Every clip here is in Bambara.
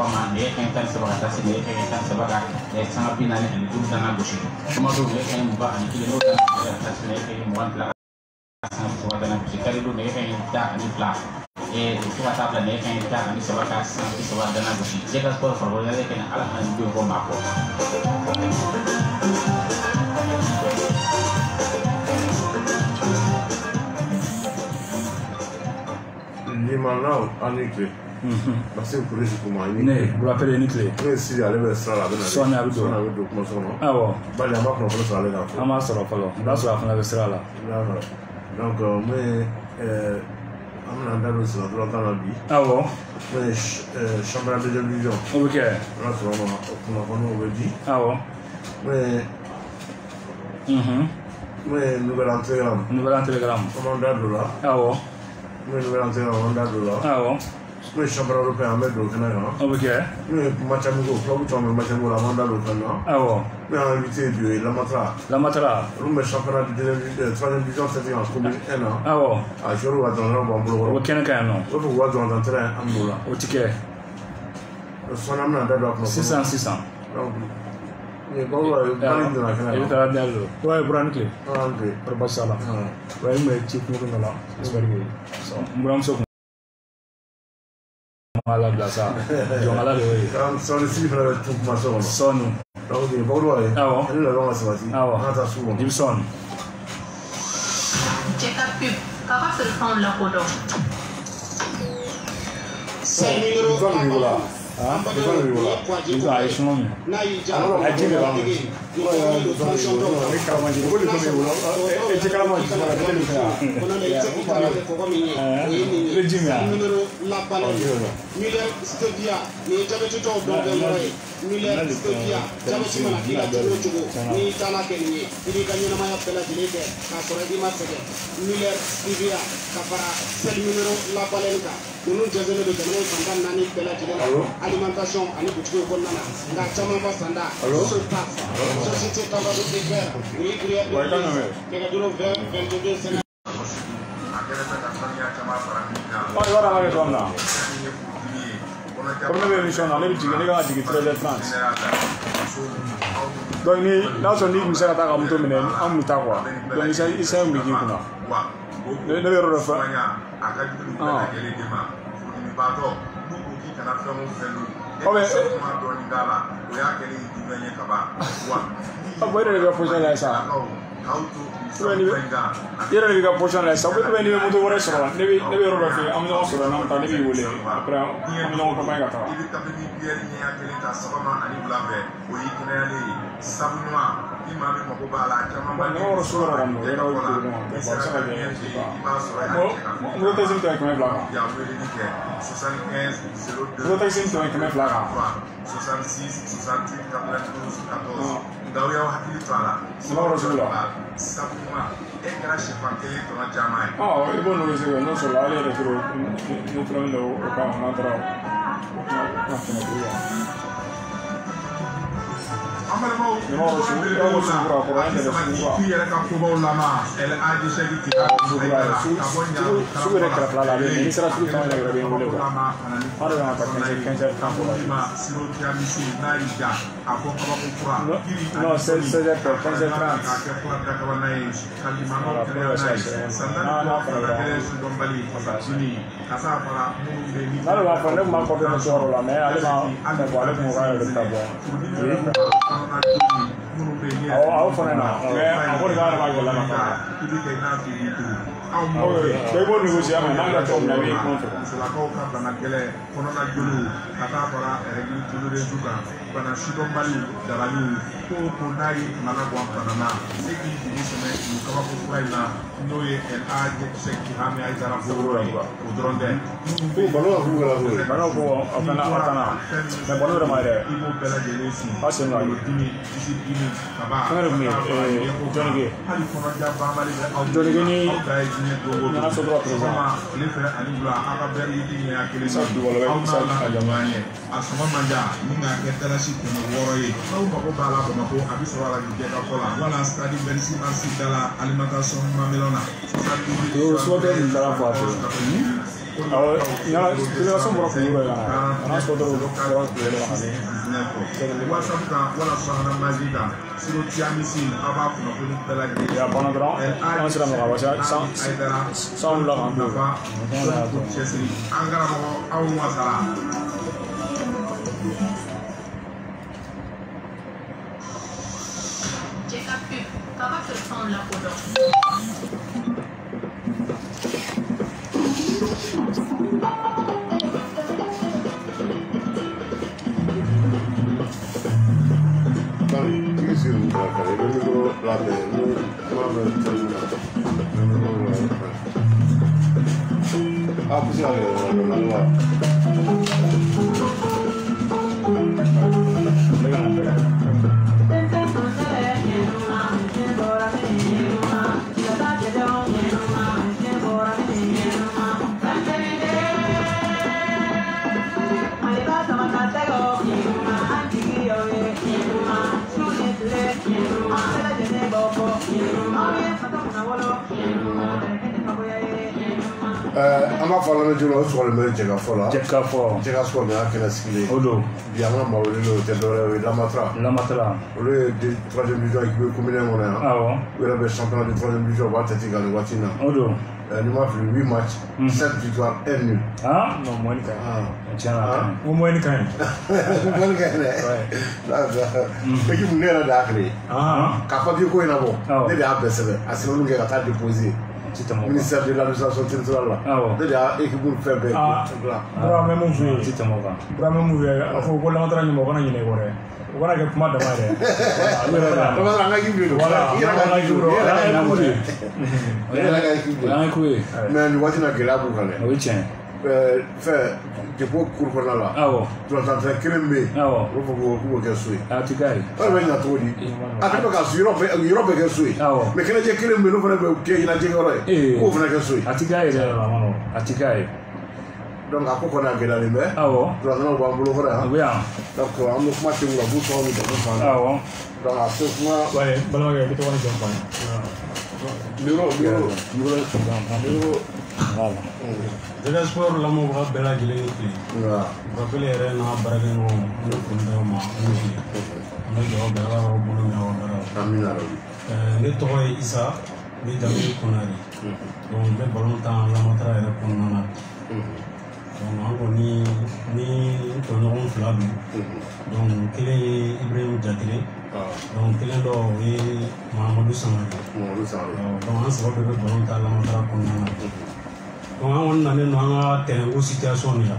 ma ne kan tan sabaka ta se ne kan tan sabaka e sanga pina ne ni dum tan go shi kuma do ne kan ba ani kile no ta se ne kan mo wan pla sanga sabaka na shi kali do ne kan ta ani pla e tu kata pla ne kan ta ani sabaka sanga sabaka na go shi je ka por favor ne kan ala han do ko ma ko Maintenant, en nucléaire. Parce que pour les comment il vous l'appelez nucléaire. Oui, si elle est sur la bonne. Sonne avec toi. Ah bon. Bah, il y a pas de sur la ah ma sur la palo. Là sur la fin de sera là. Donc moi on a dans sur la droite dans la vie. Ah bon. Mais chambre de division. OK. Là sur on va dire. Ah bon. Mais mais nouvelle télégramme. Commandant de là. Ah bon. Mais nouvelle télégramme de là. Ah bon. Mais chambre européenne avec le Canada. OK. Mais Machamgo, club tu as Machamgo la manda le Canada. Ah bon. Mais en invité de la Matra. La Matra. Le championnat de 3e division c'était en commune 1 an. Ah bon. À jour va dans le bon au Canada non. Au pouvoir dans un train Angola. Au ticket. Son nom n'a pas 600. Donc mais bon pas de la Canada. Il est à la dialogue. Ouais, branqué. Branqué. Pour passer là. Ouais, mais tu peux nous là. J'espère que ça. Moi je ala blasa jong ala de oui so le si fera tout ma so son donc il bon ouais ah elle la longue ça ah ta souvent Gibson check up pip kaka se fond la kodo c'est numéro ah ils ont aïe son na ija ajile ba Miller Stodia ni jabe tuto donde moy Miller Stodia jabe simana kila chugo ni tala kenye ili kanyana maya pela dileke ka soredi masege Miller Stodia kapara sel numero la balenka nunu jazelo de jamane fandan nani pela dileke alimentation ani boutique ko nana nga chama ba sanda so passa société tabado de guerre ni kriya ke ga duro 22 sene oh ora la donna comme nous émission là les petits gars qui 13h30 donc ni là son dit monsieur ataka muto menen am muta quoi donc il s'est mis qui kuna le le refa oh mais ah ouais le projet là ça yɛrɛ de bɛ ka position la sisan ou bien ni bɛ moto wɛrɛ sɔrɔ la ne bɛ yɔrɔ dɔ fɛ an bɛ ɲɔgɔn sɔrɔ n'an bɛ taa ne b'i wele après an bɛ ɲɔgɔn campagne ka taga. ne yɔrɔ so yɔrɔ la nɔ yɔrɔ yɔrɔ nɔ bon a bɛ se ka kɛ moto taxi tɛmɛ 200 kan moto taxi tɛmɛ 200 kan. 66 68 92 14 ndaw yow hakili to ala sama rasulullah sabuma e kara chefan kele to na jamai ah e bon no se no so la ale retro no tro no o ka na tra na amale mo no rasulullah no so bra ko ande de so fi yere ka ko bo lama el aji shegi ti ka su re kra pla la ni sera su ta la grabe mo le ko ara na ta kan campo ma siro ti amisi na ija ako ko ko kura no se de por trans ka ko da ka na yi kalima no kre na sandan ko para kele su dombali fasini kasa para mu be ni ala va fa ne ma ko de so ro la me ale ma ne ko ale mo ga de ta bo aw fana na mais a ko de ga ma ko la ma ka ibi ke na fi tu aw mo be bo négocier ma na ga to na bi contre la ko ka bana kele kono na julu kata para regi julu de zuka bana shido mbali darani ko nai mana kwa bana seki di seme ni kama ko kwa ina noye el aje seki hame ai zara furo ko dronde ko bano ko afana me bono de mare ibo bela de lesi passe no ayi dimi isi dimi kaba ngare mi jonige hali kono ja ba mali jonige ni dai dini dogo na so droit présent le fere ani bula aka beri dini ya kele sa du wala ba sa ajamanye asoma manja ninga ketala shi ko woro yi aw mako bala ko mako abi so wala ni jeka kola wala stadi berisi mansi dala alimentation mamelona so so de ndara fa fédération bɔra kulukoro yan an ka sɔrɔ bɔra WhatsApp kan wala subahana maji kan siro tiamisi a b'a kunnafoni bɛɛ lajɛlen ya banna dɔrɔn an sera mɔgɔ wasa san wula kan nafa cɛsiri an karamɔgɔ aw wasara Comment se sent la photo? an b'a fɔ lamɛn joona o sɔgɔlen bɛ jɛka fɔ la jɛka sɔgɔ min y'a kɛnɛ sigilen o don bi an ka maa wele o tɛ dɔwɛrɛ o ye Lamatara olu ye troisième division équipe communale kɔnɔ yan awɔ u yɛrɛ bɛ championnat de troisième division u b'a tɛti kan nin waati in na o don ni ma fili 8 matchs 7 victoires 1 nul non moyenne ka ɲi tiɲɛna o moyenne ka ɲi moyenne ka ɲi dɛ équipe ne yɛrɛ de y'a créé ka papier ko in labɔ ne de y'a bɛɛ sɛbɛn a sɛbɛnniw kɛ ka taa déposer ministère de l'administration territoriale la ne de y'a équipe fɛn bɛɛ dilan Burama mun f'u ye Burama mun f'u ye a fɔ ko Lamatara ɲɛmɔgɔ kana ɲinɛ o kɔ dɛ o kana kɛ kuma dama yɛrɛ Lamatara an ka équipe de don i yɛrɛ ka équipe don o yɛrɛ ka équipe don mais nin waati na gɛlɛya b'u kan dɛ o ye tiɲɛ fɛn dépôt cour kɔnɔna la tɔlɔntanfɛn kelen bɛ yen u b'a fɔ k'u b'o kɛ so ye a ti k'a ye o de bɛ ɲɛ cogo di a kɛlen bɛ ka yɔrɔ bɛɛ kɛ so ye mais kɛnɛjɛ kelen bɛ yen n'o fana bɛ kɛ ɲɛnajɛ yɔrɔ ye k'o fana kɛ so ye a ti k'a ye dɛ a ti k'a ye donc a ko kɔni a gɛlɛyalen bɛ tɔlɔntanaw b'an bolo fɔlɔ yan u bɛ yan donc an bɛ kuma ten o la k'u tɔgɔ ni jamu f'an na donc a se kuma balimakɛ i bɛ tɔgɔ ni jamu f'an ye Jɛgɛ sport lamɔbaga bɛɛ lajɛlen ni tile Bafele yɛrɛ n'a baarakɛɲɔgɔnw an bɛ foli d'aw ma an bɛ tile an bɛ dugawu kɛ Ala k'aw bolo mɛn aw baara la ne tɔgɔ ye Isa ne jamu ye Konare donc n bɛ balontan Lamatara yɛrɛ kɔnɔna na donc an kɔni ni n tɔɲɔgɔn fila don donc kelen ye Ibrahim Jatire donc kelen dɔ o ye Mahamadou Sangare donc an saba bɛɛ bɛ balontan Lamatara kɔnɔna na donc an kɔni nanen don an ka terrain ko situation de la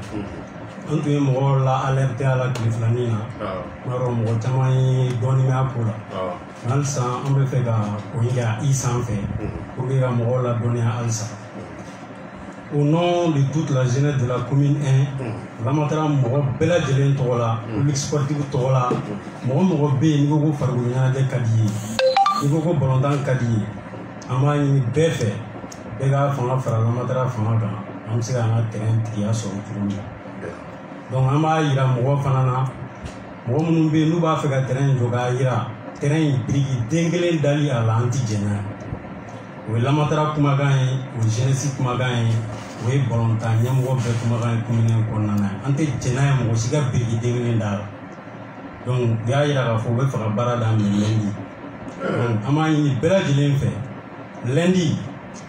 an tun ye mɔgɔw la alerter a la tile filanin na o yɔrɔ mɔgɔ caman ye dɔɔnin mɛn a ko la halisa an bɛ fɛ ka o ɲini ka i sanfɛ pour que ka mɔgɔw la dɔnniya halisa au nom de toute la jeunesse de la commune 1 Lamatara mɔgɔ bɛɛ lajɛlen tɔgɔ la public sportif tɔgɔ la mɔgɔ bɛ yen n'i ko ko farikolo ɲɛnajɛ ka di ye n'i ko ko balontan ka di ye an b'a ɲini bɛɛ fɛ bɛɛ ka fanga fara Lamatara fanga kan an bɛ se k'an ka terrain tigiya sɔrɔ cogo min na donc an b'a yira mɔgɔw fana na mɔgɔ minnu bɛ yen n'u b'a fɛ ka terrain jɔ k'a yira terrain biriki den kelen dali a la an tɛ jɛnɛ o ye Lamatara kumakan ye o ye jeunesse kumakan ye o ye balontan ɲɛmɔgɔ bɛɛ kumakan ye commune kɔnɔna na an tɛ jɛnɛ ye mɔgɔ si ka biriki den kelen da la donc u y'a yira k'a fɔ u bɛ fɛ ka baara daminɛ lundi donc an b'a ɲini bɛɛ lajɛlen fɛ lundi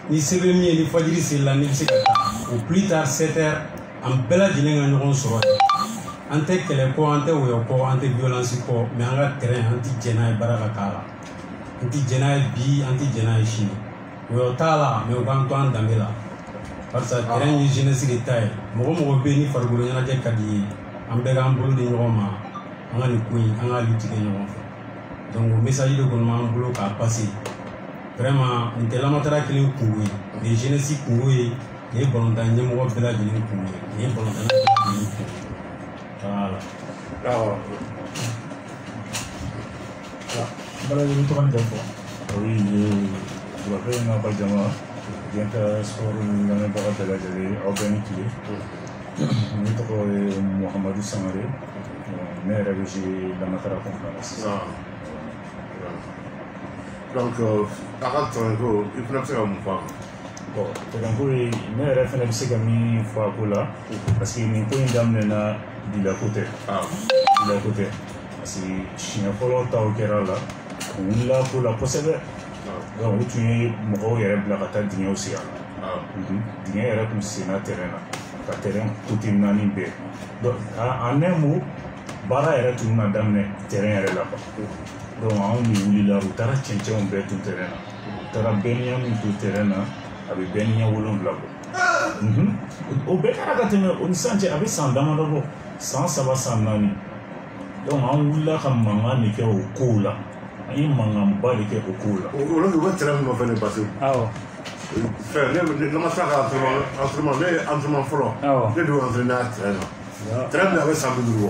ni sɛbɛn min ye ni fajiri selila ni bɛ se ka taa au plus tard 7 heures an bɛɛ lajɛlen ka ɲɔgɔn sɔrɔ yen an tɛ kɛlɛ kɔ an tɛ woyɔ kɔ an tɛ violence kɔ mais an ka terrain an tɛ jɛn n'a ye baara ka k'a la an tɛ jɛn n'a ye bi an tɛ jɛn n'a ye sini woyɔ t'a la mais u k'an to an danbe la barisa terrain ye jeunesse de ta ye mɔgɔ mɔgɔ bɛ yen ni farikolo ɲɛnajɛ ka di ye an bɛɛ k'an bolo di ɲɔgɔn ma an ka nin ko in an k'a lutte kɛ ɲɔgɔn fɛ donc o message de kɔni b'an bolo k'a passer vraiment nin tɛ Lamatara kelen kungo ye nin ye jeunesse kungo ye nin ye balontan ɲɛmɔgɔ bɛɛ lajɛlen kungo ye nin ye balontan bɛɛ lajɛlen kungo ye voilà. Balaji i bɛ tɔgɔ ni jamu fɔ oui Bafele n'a ka jama Dianta sport lamɛnbaga bɛɛ lajɛlen aw bɛɛ ni tile ne tɔgɔ ye Mahamadou Sangare ne yɛrɛ bɛ jouer Lamatara contre la sisan donc a ka tɔn ko i fana bɛ se ka mun fɔ a kan bon ko ne yɛrɛ fɛnɛ bɛ se ka min fɔ a ko la parce que nin ko in daminɛna dilako tɛ dilako tɛ parce que siɲɛ fɔlɔ taw kɛra la u wulila ko la kosɛbɛ donc u tun ye mɔgɔw yɛrɛ bila ka taa dingɛw sen a la dingɛ yɛrɛ tun senna terrain na ka terrain kote 4 bɛɛ donc en un mot baara yɛrɛ tun bɛna daminɛ terrain yɛrɛ la quoi donc anw de wulila u taara cɛncɛnw bɛɛ to terrain na u taara bɛniya min to terrain na a bɛ bɛniya 7 bɔ o bɛɛ kɛra ka tɛmɛ o ni sisan cɛ a bɛ san damadɔ bɔ san 3 san 4 donc an wulila ka mankan de kɛ o kow la an ye mankanba de kɛ o kow la olu bɛ terrain min nɔfɛ ne parce que fɛn ne ma se ka entraînement ne ye entraînement fɔlɔ ne de y'o entraîner a terrain na terrain min a bɛ san 50 bɔ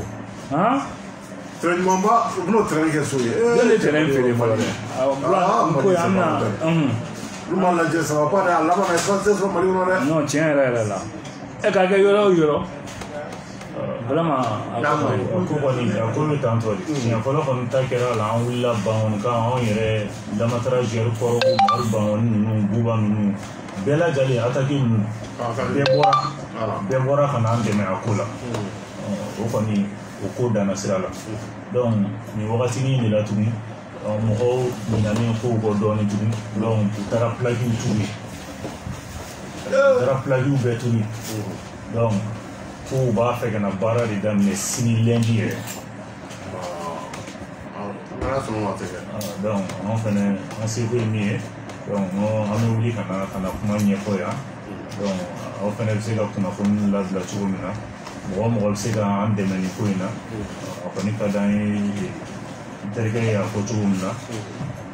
terrain ɲumanba u bɛn'o terrain kɛ so ye ne terrain feere fɔlɔ dɛ ko yan na olu m'a lajɛ ça va pas dɛ a laban na espace tɛ sɔrɔ Mali kɔnɔ dɛ non tiɲɛ yɛrɛ la e k'a kɛ yɔrɔ o yɔrɔ vraiment a ko kɔni a ko bɛ tan tɔ de siɲɛ fɔlɔ kɔni ta kɛra la an wulila Bankɔni kan anw yɛrɛ Damatara joueur kɔrɔw Maru Bankɔni ninnu Buba ninnu bɛɛ lajɛlen attaque ninnu bɛɛ bɔra ka n'an dɛmɛ a ko la o kɔni o ko danna sira la donc nin wagatinin de la tuguni mɔgɔw ɲinalen kow kɔ dɔɔnin tuguni donc u taara plaquew turu bɛɛ turu donc kow b'a fɛ ka na baara de daminɛ sini lundi yɛrɛ donc an fɛnɛ an seko ye min ye donc an bɛ wuli ka na kuma ɲɛfɔ yan donc aw fɛnɛ bɛ se ka kunnafoni labila cogo min na mɔgɔ bɛ se ka an dɛmɛ nin ko in na a kɔni ka d'an ye n terikɛ y'a fɔ cogo min na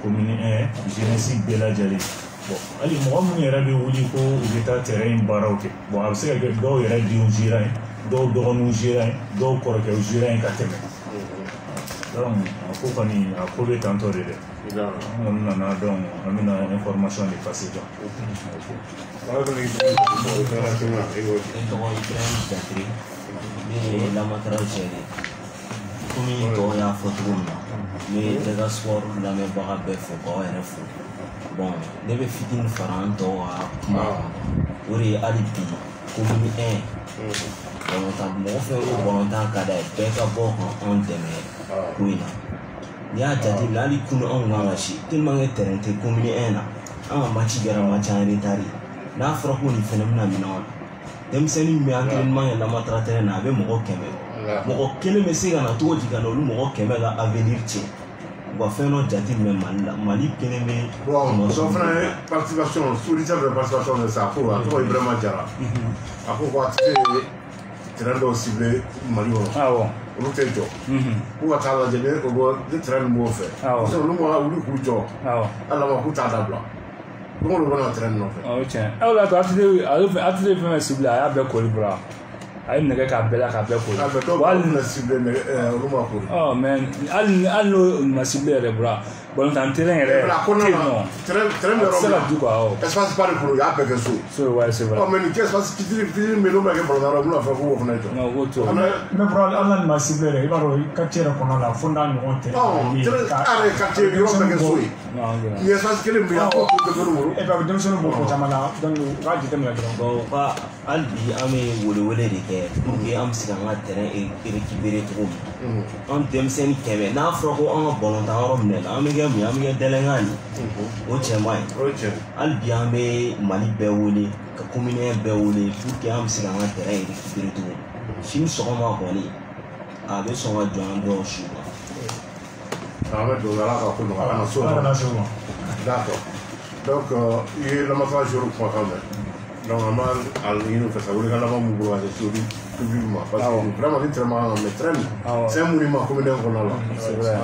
commune 1 jeunesse bɛɛ lajɛlen bon hali mɔgɔ minnu yɛrɛ bɛ wuli ko u bɛ taa terrain in baaraw kɛ bon a bɛ se ka kɛ dɔw yɛrɛ denw zera yen dɔw dɔgɔninw zera yen dɔw kɔrɔkɛw zera yen ka tɛmɛ donc a ko kɔni a ko bɛ tantɔ de dɛ an kɔni nana donc an bɛna information de passer kan. Ne Damatara géré komi tɔw y'a fɔ cogo min na ne bɛɛ ka sport lamɛnbaga bɛɛ fo k'aw yɛrɛ fo bon ne bɛ fitinin fara an tɔw ka kuma kan o de ye hali bi commune 1 balontan mɔgɔ fɛn o balontan ka d'a ye bɛɛ ka bɔ kan anw dɛmɛ ko in na n'i y'a jateminɛ hali kunu anw kan ka si tellement que terrain tɛ commune 1 na an ka match kɛra match en retard n'a fɔra ko nin fɛnɛ bɛna minɛ anw na denmisɛnnin min bɛ entraînement kɛ Damatara terrain na a bɛ mɔgɔ 100 mɔgɔ kelen bɛ se ka na cogo di ka na olu mɔgɔ 100 ka avenir tiɲɛ u ka fɛn dɔ jateminɛ Mali la Mali kelen bɛ. bon dɔ fana ye participation solitaire de participation de sa ko a tɔgɔ Ibrahima Jara a ko ko a tɛ terrain dɔw ciblé Mali kɔnɔ olu tɛ jɔ k'u ka taa lajɛ ne terrain nin b'o fɛ olu ma wuli k'u jɔ hali ma k'u t'a dabila don o don u bɛ na terrain nɔfɛ. tiɲɛ o de y'a to atelier fɛn fɛn ciblé a y'a bɛɛ koli bolo a ye nɛgɛ k'a bɛɛ la k'a bɛɛ koli. dɔw b'a ciblé olu ma koli. mais hali n'o ma ciblé yɛrɛ bɔra balontan terrain yɛrɛ tɛ yen nɔ terrain a tɛ se ka di quoi espace pas de kolo u y'a bɛɛ kɛ so. so ouais c'est vrai. mais nin kɛ espace fitinin bɛ n'o bɛ kɛ balontan yɔrɔ u bɛna fɛ k'o fana jɔ. non k'o to. mais bɔra ala nin ma ciblé yɛrɛ i b'a dɔn quartier yɛrɛ kɔnɔna la fo n'a ɲɔgɔn tɛ. ale quartier yɔrɔ bɛɛ kɛ so ye. ni espace kelen bɛ yen a k'o to denmisɛnninw bolo. et puis a bɛ denmisɛnninw bɔ ko caman na donc u b'a jateminɛ dɔrɔn. bon ka hali bi an bɛ welewele de kɛ pour que an bɛ se k'an ka terrain récupérer cogo min an denmisɛnnin 100 n'a fɔra ko an ka balontan yɔrɔ minɛ la an bɛ kɛ mun ye an bɛ kɛ dɛlɛnkan de o cɛ man ɲi hali bi an bɛ Mali bɛɛ wele ka commune bɛɛ wele pour que an bɛ se k'an ka terrain récupérer cogo min sini sɔgɔma kɔni a bɛ sɔn ka jɔ an dɔw su ma. an bɛ dugawu Ala ka ko nɔgɔya an ka so ma. d'accord donc i ye Damatara joueur kumakan mɛn donc an b'a ɲini u fɛ sa welekan laban min bolo ka se sodu public ma parce que vraiment ni terrain man kan mais terrain c'est mun ni ma commune kɔnɔ la. c'est vrai.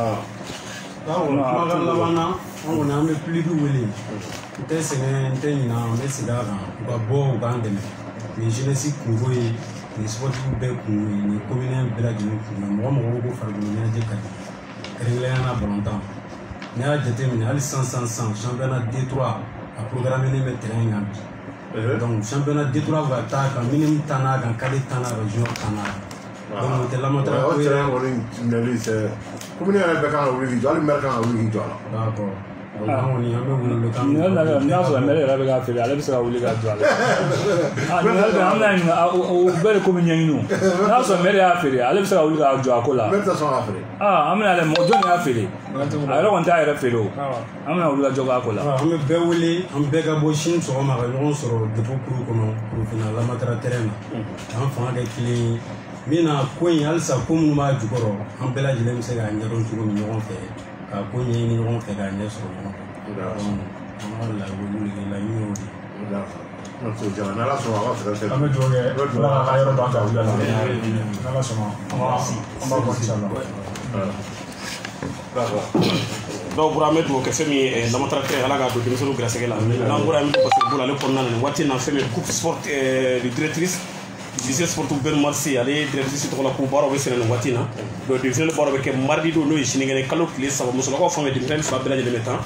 kumakan laban na an kɔni an bɛ public wele n tɛ sɛgɛn n tɛ ɲinɛ an bɛ segin a kan u ka bɔ u k'an dɛmɛ nin jeunesse kunko ye nin sportif bɛɛ kun ye nin commune bɛɛ lajɛlen kun ye mɔgɔ mɔgɔ ko farikolo ɲɛnajɛ ka di kɛrɛnkɛrɛnnenya na balontan n'i y'a jateminɛ hali sisan championnat D3 a programme bɛ terrain kan bi donc championnat D3 va taa kan minimum tan n'a kan kale tan n'a kan junior tan n'a kan donc o tɛ Damatara ko yɛrɛ kɔni minɛli c'est commune yɛrɛ bɛɛ kan ka wuli k'i jɔ hali maire kan ka wuli k'i jɔ a la. d'accord n'a sɔrɔ mɛlɛ yɛrɛ bɛ k'a feere ale bɛ se ka wuli k'a jɔ o bɛɛ de ko bɛ ɲɛɲini n'a sɔrɔ mɛlɛ y'a feere ale bɛ se ka wuli k'a jɔ a ko la an bɛna ale mɔgɔ jɔn y'a feere a yɛrɛ kɔni t'a yɛrɛ feere o an bɛna wuli ka jɔ k'a ko la an bɛ bɛɛ wele an bɛɛ ka bɔ sini sɔgɔma ka ɲɔgɔn sɔrɔ depo kuru kɔnɔ kurufina lamatara terrain na k'an fanga kɛ kelen ye min na ko in halisa ko minnu b'a jukɔrɔ an bɛɛ lajɛlen bɛ se k'a ɲɛdɔn cogo min ɲɔgɔn fɛ ka ko ɲɛɲini ɲɔgɔn fɛ k'a ɲɛ sɔrɔ ɲɔgɔn fɛ an ka laɲini y'o de n'ala sɔnna a b'a fɛ an bɛ dugawu kɛ ala ka yɔrɔ dɔn ka wuli n'ala sɔnna an b'a fɔ inshallah donc bura an bɛ dugawu kɛ fɛn min ye lamatara terrain ala k'a don denmisɛnninw gɛrɛsɛgɛ la n'an bɔra yan basketball ale kɔnɔna na nin waati in na fɛn min coupe sport directrice lycée sportif Ben Marsi ale ye directrice tɔgɔ la ko baaraw bɛ senna nin waati in na donc division baaraw bɛ kɛ mardi don n'o ye sinikɛnɛ kalo tile 3 musolakaw fan bɛɛ denmisɛnnin 2 bɛɛ lajɛlen bɛ tan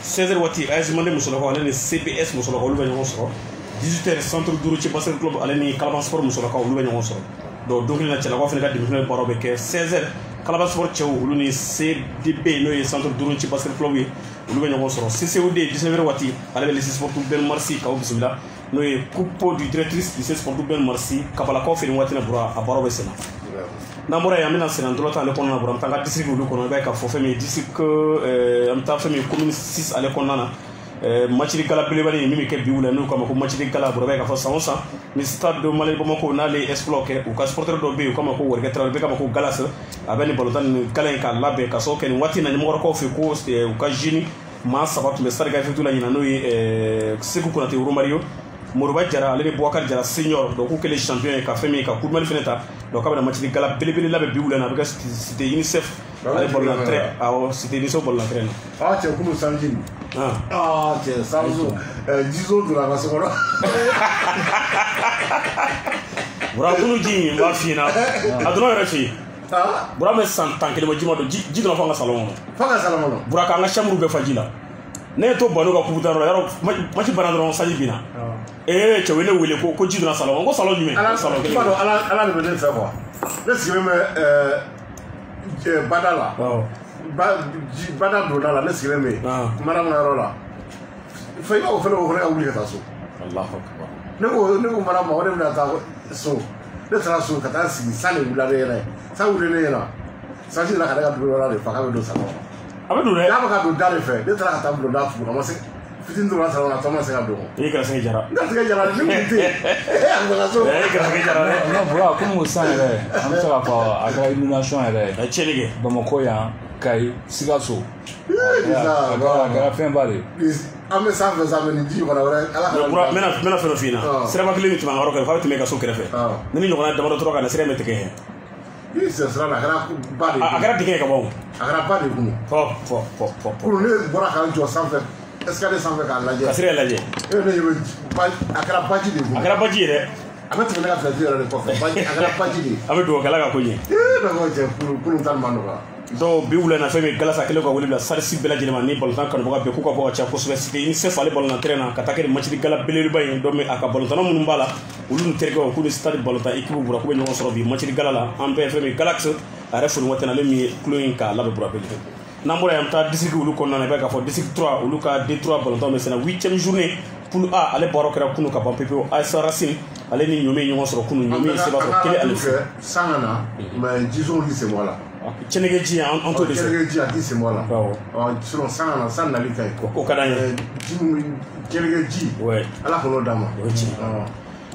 16h waati AS Mande musolakaw ale ni CPS musolakaw olu bɛ ɲɔgɔn sɔrɔ 18h centre Duruci basket club ale ni Kalaban sport musolakaw olu bɛ ɲɔgɔn sɔrɔ donc don kelen na cɛlakaw fana ka denmisɛnnin baaraw bɛ kɛ 16h Kalaban sport cɛw olu ni CDB n'o ye centre Duruci basket club ye olu bɛ ɲɔgɔn sɔrɔ CCOD 19h waati ale bɛ lycée sportif Ben Marsi k'aw bisimila n'o ye coupe du directrice lycée sportif Ben Marsi kabalakaw fɛ nin waati na bura a baaraw bɛ senna n'an bɔra yen an bɛna senna dɔlɔ ta ale kɔnɔna na bura an bɛ taa an ka district olu kɔnɔ i b'a ye k'a fɔ fɛn min ye district an bɛ taa fɛn min ye commune 6 ale kɔnɔna na matchini gala belebele min bɛ kɛ bi wula n'u k'a ma ko matchini gala bura i b'a ye k'a fɔ san o san ni stade de Mali Bamako n'ale ye exploit kɛ u ka supporter dɔw bɛ yen u k'a ma ko Warikɛ Traoré bɛɛ k'a ma ko Galas a bɛ nin balontan nin gala in k'a labɛn ka sababu kɛ nin waati in na ɲɛmɔgɔlakaw fɛ ko u ka jeune maa 3 tun bɛ stade ka effectif la ɲinan n'o ye Seku Konate Romario Moriba Jara ale ni Boubacar Jara senior donc k'u kɛlen champion ye ka fɛn min ye ka coupe du Mali fɛnɛ ta donc k'a bɛna matchini gala belebele labɛn bi wula in na a bɛ kɛ cité UNICEF ale bɔlɔnna terrain awɔ cité UNICEF bɔlɔnna terrain na cɛ kunu sanji cɛ sanzo jizo donna a ka so kɔnɔ bura kunu ji n b'a f'i ɲɛna a donna yɛrɛ fɛ yen bura bɛ san 10 ma ji ma don ji donna fo an ka salon kɔnɔ bura k'an ka chambre bɛɛ fa ji la ne ye to bano ka kubuta yɔrɔ yɔrɔ match banna dɔrɔn sanji binna cɛ u ye ne wele ko ji donna salon ko salon jumɛn salon kelen ala de bɛ ne fɛ quoi ne sigilen bɛ bada la bada donda la ne sigilen bɛ mara min yɔrɔ la fo i b'o fana o fana ka wuli ka taa so ne ko mara ma o de bɛna taa so ne taara so ka taa sigi san de wulila ne ɲɛna san wuli ne ɲɛna sanji la ka ne ka dugu yɔrɔ de fa k'a bɛ don salon a bɛ don dɛ n'a bɛ ka don da de fɛ ne taara ka taa bulonda tugu a ma se fitini dɔrɔn salon na tɔ ma se ka don i ye garisɛgɛ jara n garisɛgɛ jara ne kun tɛ yen a bɛ ka so i ye garisɛgɛ jara dɛ non bura komi o san yɛrɛ an bɛ se k'a fɔ a kɛra inondation yɛrɛ a ye tiɲɛni kɛ Bamako yan Kayi Sikaso a kɛra fɛnba de an bɛ sanfɛ sanfɛ ni ji kɔnɔ wɛrɛ ala ka n bɛna fɛn dɔ f'i ɲɛna siraba kelen min tun b'an ka yɔrɔ kɛrɛfɛ a bɛ tɛmɛ i ka so kɛrɛfɛ ni min ɲɔgɔnna damadɔ tora ka na sira in bɛ tigɛ yen sira la a kɛra ba de a kɛra dingɛ ye ka bɔ a kɛra ba de kun kuru ne bɔra k'an jɔ sanfɛ escalier sanfɛ k'a lajɛ ka sira lajɛ ne ɲɛ bɛ a kɛra baji de kun a kɛra baji ye dɛ a bɛ tɛmɛ ne ka fɛn yɛrɛ de kɔfɛ a kɛra baji de a bɛ dugawu kɛla ka ko ɲɛ ne ko cɛ kunun ta ma nɔgɔya donc bi wula in na fɛn min galasa kelen ka wele bila sarisi bɛɛ lajɛlen ma ni balontan kanubaga bɛɛ k'u ka bɔ ka caya kosɛbɛ cité UNICEF ale balontan terrain na ka taa kɛ nin matchini gala belebeleba in donc a ka balontanna minnu b'a la olu ni terikɛw k'u ni stade balontan équipe bura k'u bɛ ɲɔgɔn sɔrɔ bi matchini gala la an bɛɛ fɛn min Galaxy a yɛrɛ foni waati na ale min ye kulo in k'a labɛn bura bɛɛ n'an bɔra yan an bɛ taa district olu kɔnɔna na i b'a ye k'a fɔ district 3 olu ka D3 balontan bɛ senna 8e journée poule A ale baaraw kɛra kunu ka ban pepewu AS Racine ale ni Ɲome ye ɲɔgɔn sɔrɔ kunu Ɲome ye seba sɔrɔ 1 ale fɛ san ka na mais disons qui c'est moi là Cɛnɛgɛ ji an t'o de fɛ Cɛnɛgɛ ji a ti c'est moi là sinon san ka na san nali ka ɲi o ka d'an ye Cɛnɛgɛ ji ala k'o d'a ma o ye tiɲɛ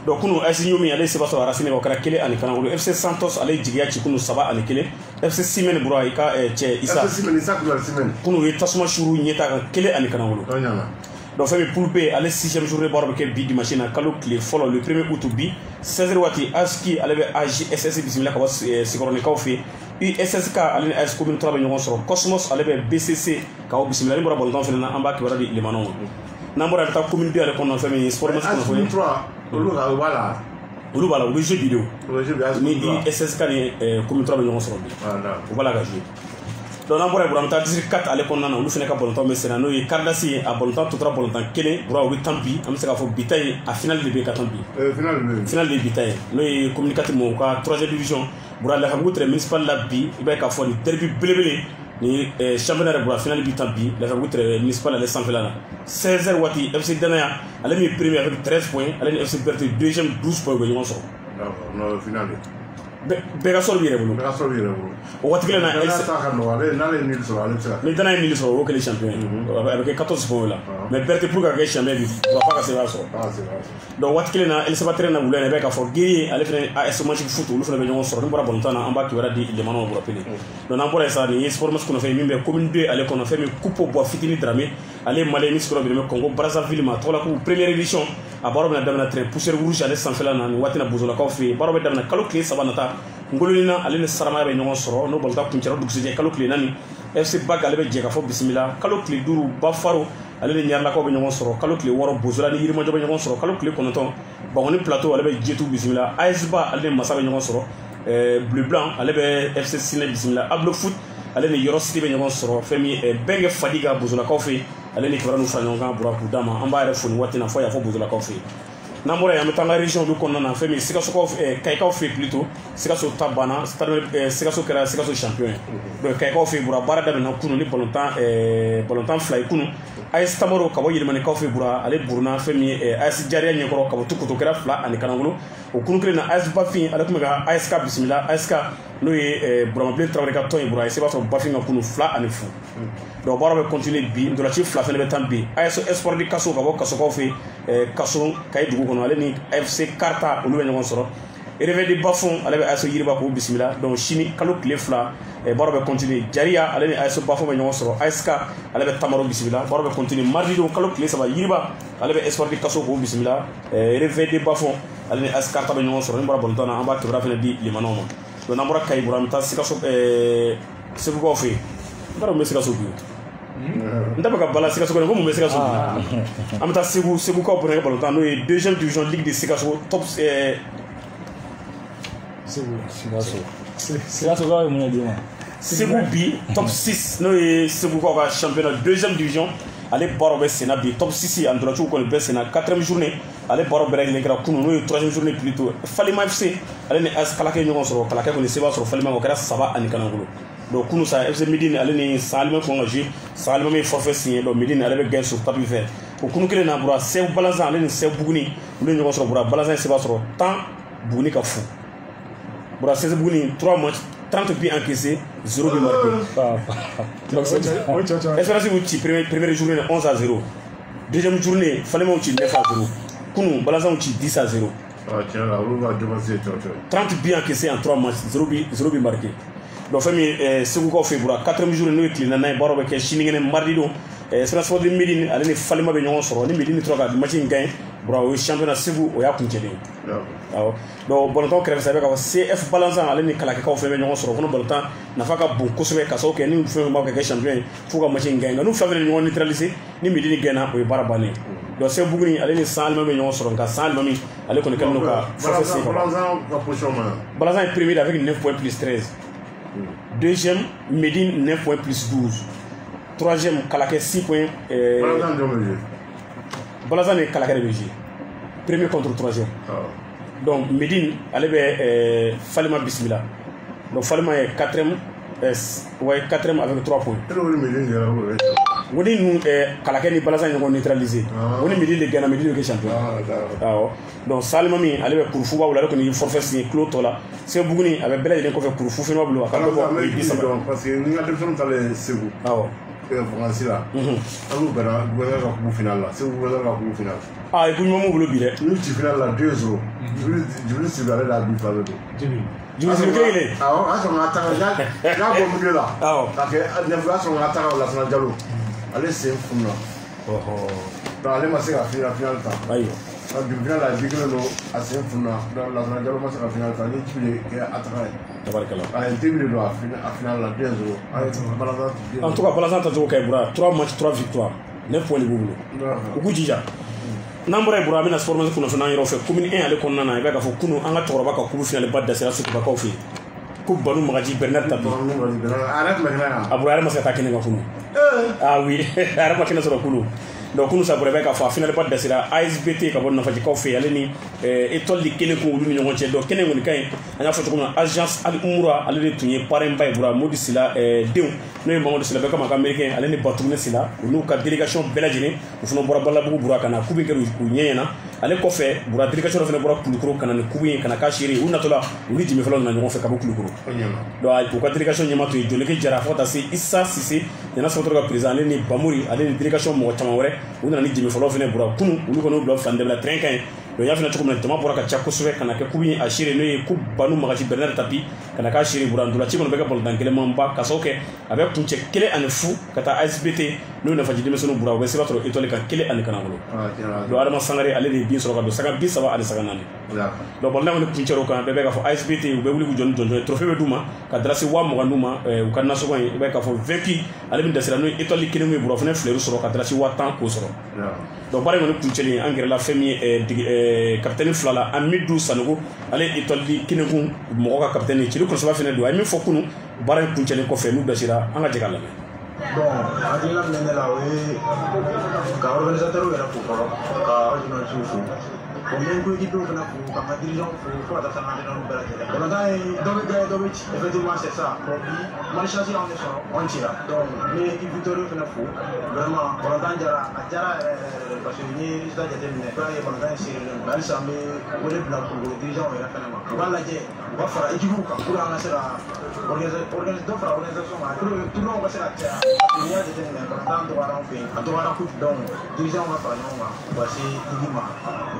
donc kunu AS Ɲome ale seba sɔrɔ Racine o kɛra 1 ani Kanangolo FC Santos ale jigiya ci kunu 7 ani 1 FC Simene bura i ka cɛ Isa FC Simene Isa Simene kunu ye tasuma suru ɲɛta kan 1 ani Kanangolo donc fɛn min poule B ale 6e journée baaraw bɛ kɛ bi dimanche na kalo tile fɔlɔ le 1er août bi 16h waati ASKI ale bɛ AJSS bisimila ka bɔ Sikɔrɔnikaw fɛ USSK ale ni AS Commune 3 bɛ ɲɔgɔn sɔrɔ Cosmos ale bɛ BCC k'aw bisimila ni bɔra balontan fɛnɛ na an b'a kibaruya di limanaw ma n'an bɔra bɛ taa commune 2 yɛrɛ kɔnɔna fɛn min ye sport match kunnafoni olu b'a la u bɛ jeu vidéo ni USSK ni Commune 3 bɛ ɲɔgɔn sɔrɔ bi u b'a la ka jouer donc n'an bɔra yen bura an bɛ taa district 4 ale kɔnɔna na olu fɛnɛ ka balontan bɛ senna n'o ye Kardasi ye a balontan totora balontan 1 bura u bɛ tan bi an bɛ se k'a fɔ bi ta ye a finale de bɛ ka tan bi finale de ye bi ta ye n'o ye communicatif mɔgɔw ka 3e division bura Lafiyabugu terrain municipal la bi i b'a ye k'a fɔ nin derby belebele ni championnat de finale bi tambi la fabutre municipal ale sanfela 16h wati FC Danaya ale mi premier avec 13 points ale ni FC Berté deuxième 12 points go yonso non finale bega sor yere bulu o wati kele na mais Danaya nil so o kele champion avec 14 points là mais Berté pour gagner champion bi va pas que ça donc wati kele na el sabatere na bulene be ka fo geye ale fene AS Magic Foot lu fene be yonso ro mbara bontana amba ki wara di le mano bura pele donc na mbora ça ni sport mas ko fe mimbe commune 2 ale ko no fe mi coupe bo fitini dramé ale malé mi skoro be Congo Brazzaville ma tola ko première édition a baro na damna très poussière rouge ale sanfela na wati na buzola ko fe baro be damna kalo clé sabanata ngololina ale ne sarama be nyongo soro no bolta kuncero dugsije kalo clé nani FC Bag ale be jeka fo bismillah kalo clé duru bafaro ale ne nyarla ko be nyongo soro kalo clé woro bozola ni yirimo jobe nyongo soro kalo clé konoton bangoni plateau ale be jetu bismillah ASBA ale ne masa be nyongo soro bleu blanc ale be FC Sine bismillah Ablo Foot ale ne yoro city be nyongo soro femi benge fadiga bozola ko fe ale ne kibara no franyo nga bura kudama amba re foni watina fo ya fo bozola ko fe namora ya metanga région du konna femi Sikaso ko kayka fe plutôt Sikaso tabana Sikaso kera Sikaso champion donc kayka fe bura bara da na kunu ni bolontan fly kunu AS Tamaro kabo yirmane ka fe bura ale burna femi AS Jaria nyekoro kabo tukuto kera fla ani kanangulo o kunu kele na AS Bafin ale kuma ga AS ka bismillah AS ka no ye Brahma Play travailler ka ton bura c'est pas son Bafin kunu fla ani fu donc baro be continuer bi ndola ci fla fene be tambi AS Espoir di kaso kabo kaso ko fe kaso kay dugu kono ale ni FC Karta olu be ngon soro réveil de bafon ale be AS Yiriba ko bismillah donc chini kalo clé fla baro be continuer Jaria ale ni AS bafon be ngon soro ASK ale be Tamaro bismillah baro be continuer mardi do kalo clé saba Yiriba ale be Espoir di kaso ko bismillah réveil de bafon ale ni AS Karta be ngon soro ni baro bontana amba tibra fene di limanoma do namora kay buram ta Sikaso sebu ko fe baro me Sikaso bi ndaba ka bala Sikaso ko mo me Sikaso amta sebu ko pour ne balon no deuxième division ligue de Sikaso top Sikaso ko mo ne dima sebu bi top 6 no sebu ko ka championnat deuxième division ale baro be sena bi top 6 en droit ko be sena 4e journée ale baro be règle gra kunu no 3e journée plutôt Falima FC ale ne as kala ke nyon soro kala ke ko ne seba soro Falima ko kara saba ani kanangulo donc kunu sa FC Medine ale ni Salima ko ngaji Salima me forfait signé donc Medine ale be gain sur tapis vert ko kunu kele na bura sew balançant ale ni sew buguni le nyon soro bura balançant seba soro tant buguni ka fu bura 16 buguni 3 matchs 30 buts encaissés 0 but marqué donc Espérance Outi première journée 11-0 deuxième journée Falima Outi 9-0 kunu balançant Outi 10-0 30 buts encaissés en 3 matchs 0 but marqué donc fami segu ko fe bura 4e journée no clean na baro be ke shiningene mardi do Espérance de Medine ale ni Falima be nyon soro ni Medine troka match gain bura o championnat segu o ya kunchede aw donc bon temps crève sabe ka CF balançant ale ni kala ka fe be nyon soro kono bon temps na faka bon kosobe ka so ke ni fe ma ka champion fuga match gain no fa be nyon neutraliser ni Medine gaina o bara bané donc c'est buguni ale ni Salma be nyon soro ka Salma mi ale kono kan no ka balançant est premier avec 9 points plus 13 deuxième Medine 9 points plus 12 troisième Kalaké 6 points Balançant est Kalaké de premier contre troisième donc Medine allait be Falima bismillah donc Falima est 4e avec 3 points woni nous Kalaké ni Balançant est neutralisé woni Medine de gagner Medine de champion donc Salima mi allait be Kourfou ba wala ko ni forfait signé cloto là c'est buguni avec bela ko fe Kourfou fino blo ka ko parce que ni nga defon tale sebu France là amu bana gouverner la coupe finale là c'est gouverner la coupe finale et puis mo blo bi le ni ci finale là 2-0 je suis allé la but avec Jules Kele so ngata ga go mu là parce que ne va so ngata la sana jalo allez c'est fou là dans les matchs à finale ta ayo du final la bigre no assez fou là dans la sana jalo match à finale ta ni tu les attaquer tabarkala ay début de à finale la 2-0 en tout cas Balançant ta kay bura 3 matchs 3 victoires 9 points de boulot ku jija nambra bura mina sport ko no fana yoro fe commune 1 ale konna na be ka fo kunu anga toroba ka ku finale badda sera su ka ko fi ku banu magaji Bernard Tapi arrête maintenant abura ma sa takene ga kunu oui arrête ma kena soro kunu donc kunu sa bɔrɛ bɛ k'a fɔ a final ba dasira ASBT ka bɔ Nafajikaw fɛ ale ni étoile de kelen kun olu ni ɲɔgɔn cɛ donc kɛnɛ kɔni ka ɲi an y'a fɔ cogo min na agence Ali Umura ale de tun ye parrain ba ye bura Modi Sila denw n'o ye Mamadu Sila bɛɛ kama ka américain ale ni Batugunɛ Sila u n'u ka délégation bɛɛ lajɛlen u fana bɔra Balabugu bura ka na kubu in kɛ u ɲɛ ɲɛna ale kɔfɛ bura délégation dɔ fana bɔra Kulukoro ka na ni kubu in ka na k'a seere u natɔla u ni Jimi Fɔlɔ nana ɲɔgɔn fɛ ka bɔ Kulukoro donc u ka délégation ɲɛma to yen Joleke Jara fo ka taa se Issa Sise Ɲana Sɔgɔtɔrɔ ka président ale ni Bamuri ale ni délégation mɔgɔ caman wɛrɛ u nana ni Jimi Fɔlɔ fana bura kunu olu kɔni y'u bila Fandɛ la train ka ɲi donc y'a fana cogo min na jama bɔra ka ca kosɛbɛ ka na kɛ kubu in a seere n'o ye ko Banu Magaji Bernard Tapi ka na k'a seere bura ndolaci kɔnɔ bɛ kɛ balontan kɛlɛmanba ka sababu kɛ a bɛ kuncɛ 1 ani 0 ka taa ASBT n'o Nafaji denmisɛnninw bura u bɛ sɛbɛn sɔrɔ étoile ka 1 ani kana bolo donc Adama Sangare ale de ye bin sɔrɔ ka don saga 30 ani saga 4 donc balontan kɔni kuncɛr'o kan bɛɛ bɛ k'a fɔ ASBT u bɛ wuli k'u jɔ ni jɔnjɔn ye trophée bɛ d'u ma ka darasi 20,000 d'u ma u ka nasɔngɔ ye i b'a ye k'a fɔ vaincu ale min dasira n'o ye étoile kelen min ye bura o fana fleur sɔrɔ ka darasi 10,000 k'o sɔrɔ donc baara in kɔni kuncɛlen an gɛrɛla fɛn min ye capitaine fila la Amidou Sanogo ale étoile kelen kun mɔgɔ ka capitaine Cili Kɔlɔsiba fana don a ye min fɔ kunun baara in kuncɛlen kɔfɛ n'u dasira an ka jɛ k'a lamɛn. Bon, hakilina min ne la o ye ka organisateur yɛrɛ fo fɔlɔ ka journaliste fo bon n ko équipe fana fo ka ma dirigeant fo fo ka taa s'an ka entraîneur bɛɛ lajɛlen balontan ye dɔ bɛ gagner dɔ bɛ ci effectivement c'est ça bon bi malchance an de sɔrɔ on cira donc n ye équipe victorieux fana fo vraiment balontan jara a jara yɛrɛ parce que n ye résultat jateminɛ i b'a ye balontan ye seerelen don halisa an bɛ wele bila Kulukoro dirigeant yɛrɛ fana ma u b'a lajɛ u ka fara équipe kan pour an ka se ka dɔ fara organisation kan pour que tournoi ka se ka caya parce que n'i y'a jateminɛ balontan dɔgɔyara anw fɛ yen a dɔgɔyara kojugu donc dirigeant ka fara ɲɔgɔn kan u ka se équipe ma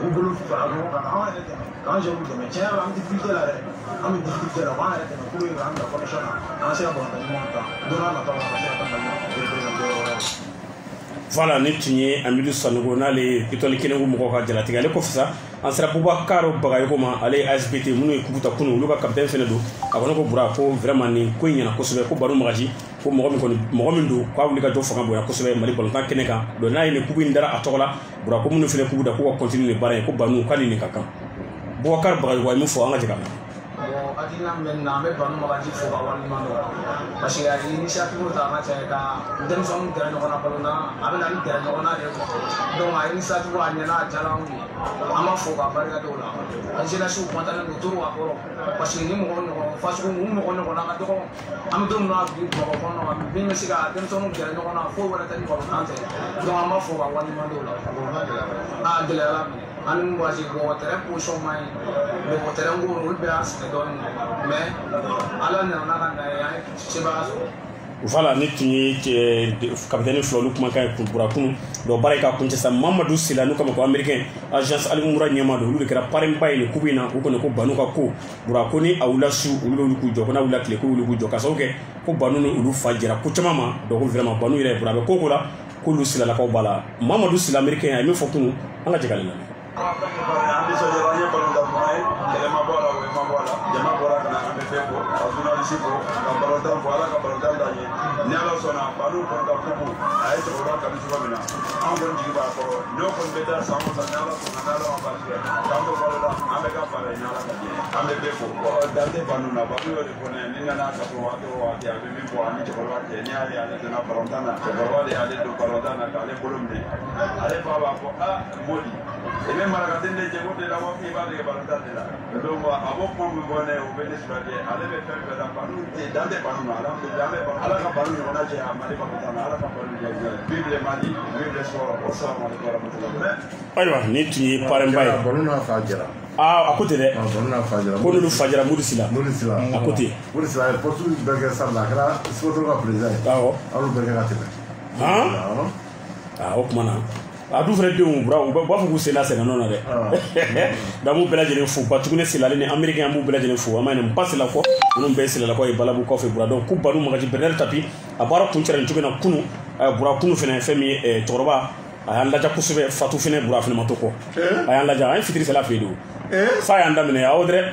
u bolo fara ɲɔgɔn kan anw yɛrɛ dɛmɛ k'an jɛkulu dɛmɛ tiɲɛ yɛrɛ la an bɛ difficulté la dɛ an bɛ difficulté la k'an yɛrɛ dɛmɛ pour que k'an bila condition na an ka se ka balontan ɲumanw ta don n'a nataw la ka se ka taa Mali représenter yɔrɔ wɛrɛ. Voilà ne tun ye Amidou Sanogo n'ale ye étoile kelen ko mɔgɔw ka jalatigɛ ale kɔfɛ sa an sera Bubakar Bagayoko ma ale ye ASBT minnu ye kubu ta kunun olu ka capitaine fana don a kɔni ko bura ko vraiment nin ko in ɲɛna kosɛbɛ ko Banu Magaji ko mɔgɔ min don k'a wuli ka jɔ fanga bonya kosɛbɛ Mali balontan kɛnɛ kan donc n'a ye nin kubu in dara a tɔgɔ la bura ko minnu fana kubu da k'u ka continuer nin baara in ko Banu k'ale nin ka kan Bubakar Bagayoko a ye min fɔ an ka jɛ ka mɛn. Bon, hakilina min na an bɛ Banu Magaji fo ka waleɲuman dɔn parce que a ye initiative ta an ka cɛ ka denmisɛnninw gɛrɛ ɲɔgɔn na balontan a bɛ na ni gɛrɛ ɲɔgɔn na de ye donc a initiative a ɲɛna a diyara anw ye an b'a fo ka barika da o la a jeunesse content don toro a kɔrɔ parce que ni mɔgɔ ɲɔgɔn fasugu ni mɔgɔ ɲɔgɔn na ka dɔgɔ an bɛ don min na bi Bamakɔ kɔnɔ min bɛ se ka denmisɛnninw gɛrɛ ɲɔgɔn na foyi wɛrɛ tɛ ni balontan tɛ donc an b'a fo ka waleɲuman dɔn o la a gɛlɛyara minɛ an ni Magaji bon terrain position man ɲi bon terrain ko olu bɛɛ y'a sɛgɛn dɔɔnin mais ala nana n'a ka na ye an ye sebaaya sɔrɔ. Voilà ne tun ye capitaine fila olu kumakan ye bura kunun donc baara ka kuncɛ sa Mamadu Sila n'u kama ko américain agence Ali Umura ɲɛma don olu de kɛra parrain ba ye nin kubu in na u kɔni ko Banu ka ko bura ko ni a wulila su olu bɛ wuli k'u jɔ ko n'a wulila tile k'u wuli k'u jɔ ka sababu kɛ ko Banu ni olu fa jɛra ko caman ma donc vraiment Banu yɛrɛ bura a bɛ ko ko la k'olu Silalakaw b'a la Mamadu Sila américain a ye min fɔ kunun an ka jɛ k'ale lamɛn. An nisɔndiyara an ye balontan kuma ye kɛlɛ ma bɔ a la o ma bɔ a la jama bɔra ka na an bɛ bɛɛ fo ka journaliste fo ka balontan fo ala ka balontan d'an ye ni ala sɔnna Banu kɔni ka kubu a ye cɛkɔrɔba kanu cogo min na an kɔni jigi b'a kɔrɔ n'o kɔni bɛ taa san o san ni ala sɔnna ni ala ma baasi kɛ k'an to balo la an bɛ ka fara ye ni ala ka jɛ an bɛ bɛɛ fo dan tɛ Banu na Banu y'o de fɔ ne ye ni nana ka to waati o waati a bɛ min fɔ ani cɛkɔrɔba cɛ ni ale ale donna balontan na cɛkɔrɔba de y'ale don balontan na k'ale bolo minɛ ale fa b'a fɔ Modi i bɛ marakaden de jɛko de la wa k'i b'a dege balontan de la donc a b'o kuma min fɔ ne ye o bɛ ne surakɛ ale bɛ fɛn fɛn la Banu tɛ dan tɛ Banu na alhamdulilah an bɛ ala ka Banu ɲɔgɔnna cɛ a Mali balontan na ala ka Banu jɛ vive le Mali vive le sport wasalaamualeykum warahmatullahi. Ayiwa ne tun ye parrain ba ye Banu n'a fa jɛra a ko tɛ dɛ Banu n'a fa jɛra ko n'olu fa jɛra Modi Sila a ko ten Modi Sila ye poste bɛɛ kɛ sara la a kɛra sportif ka président ye awɔ aw bɛɛ kɛ ka tɛmɛ o tuma na a dun fana denw bura u b'a fɔ k'u sen da sɛnɛ nɔ na dɛ donc an b'u bɛɛ lajɛlen fo Batugunɛ Sila ale ni américain an b'u bɛɛ lajɛlen fo an ma nin ba Sila kɔ minnu bɛɛ ye Silalakaw ye Balabu kɔfɛ bura donc ko Banu Magaji Bernard Tapi a baara kuncɛra nin cogo in na kunun bura kunun fana fɛn min ye cɛkɔrɔba a y'an laja kosɛbɛ Fatu fana bura fana ma to kɔ a y'an laja an ye fitiri sela fɛ yen de o fa y'an daminɛ aw dɛrɛ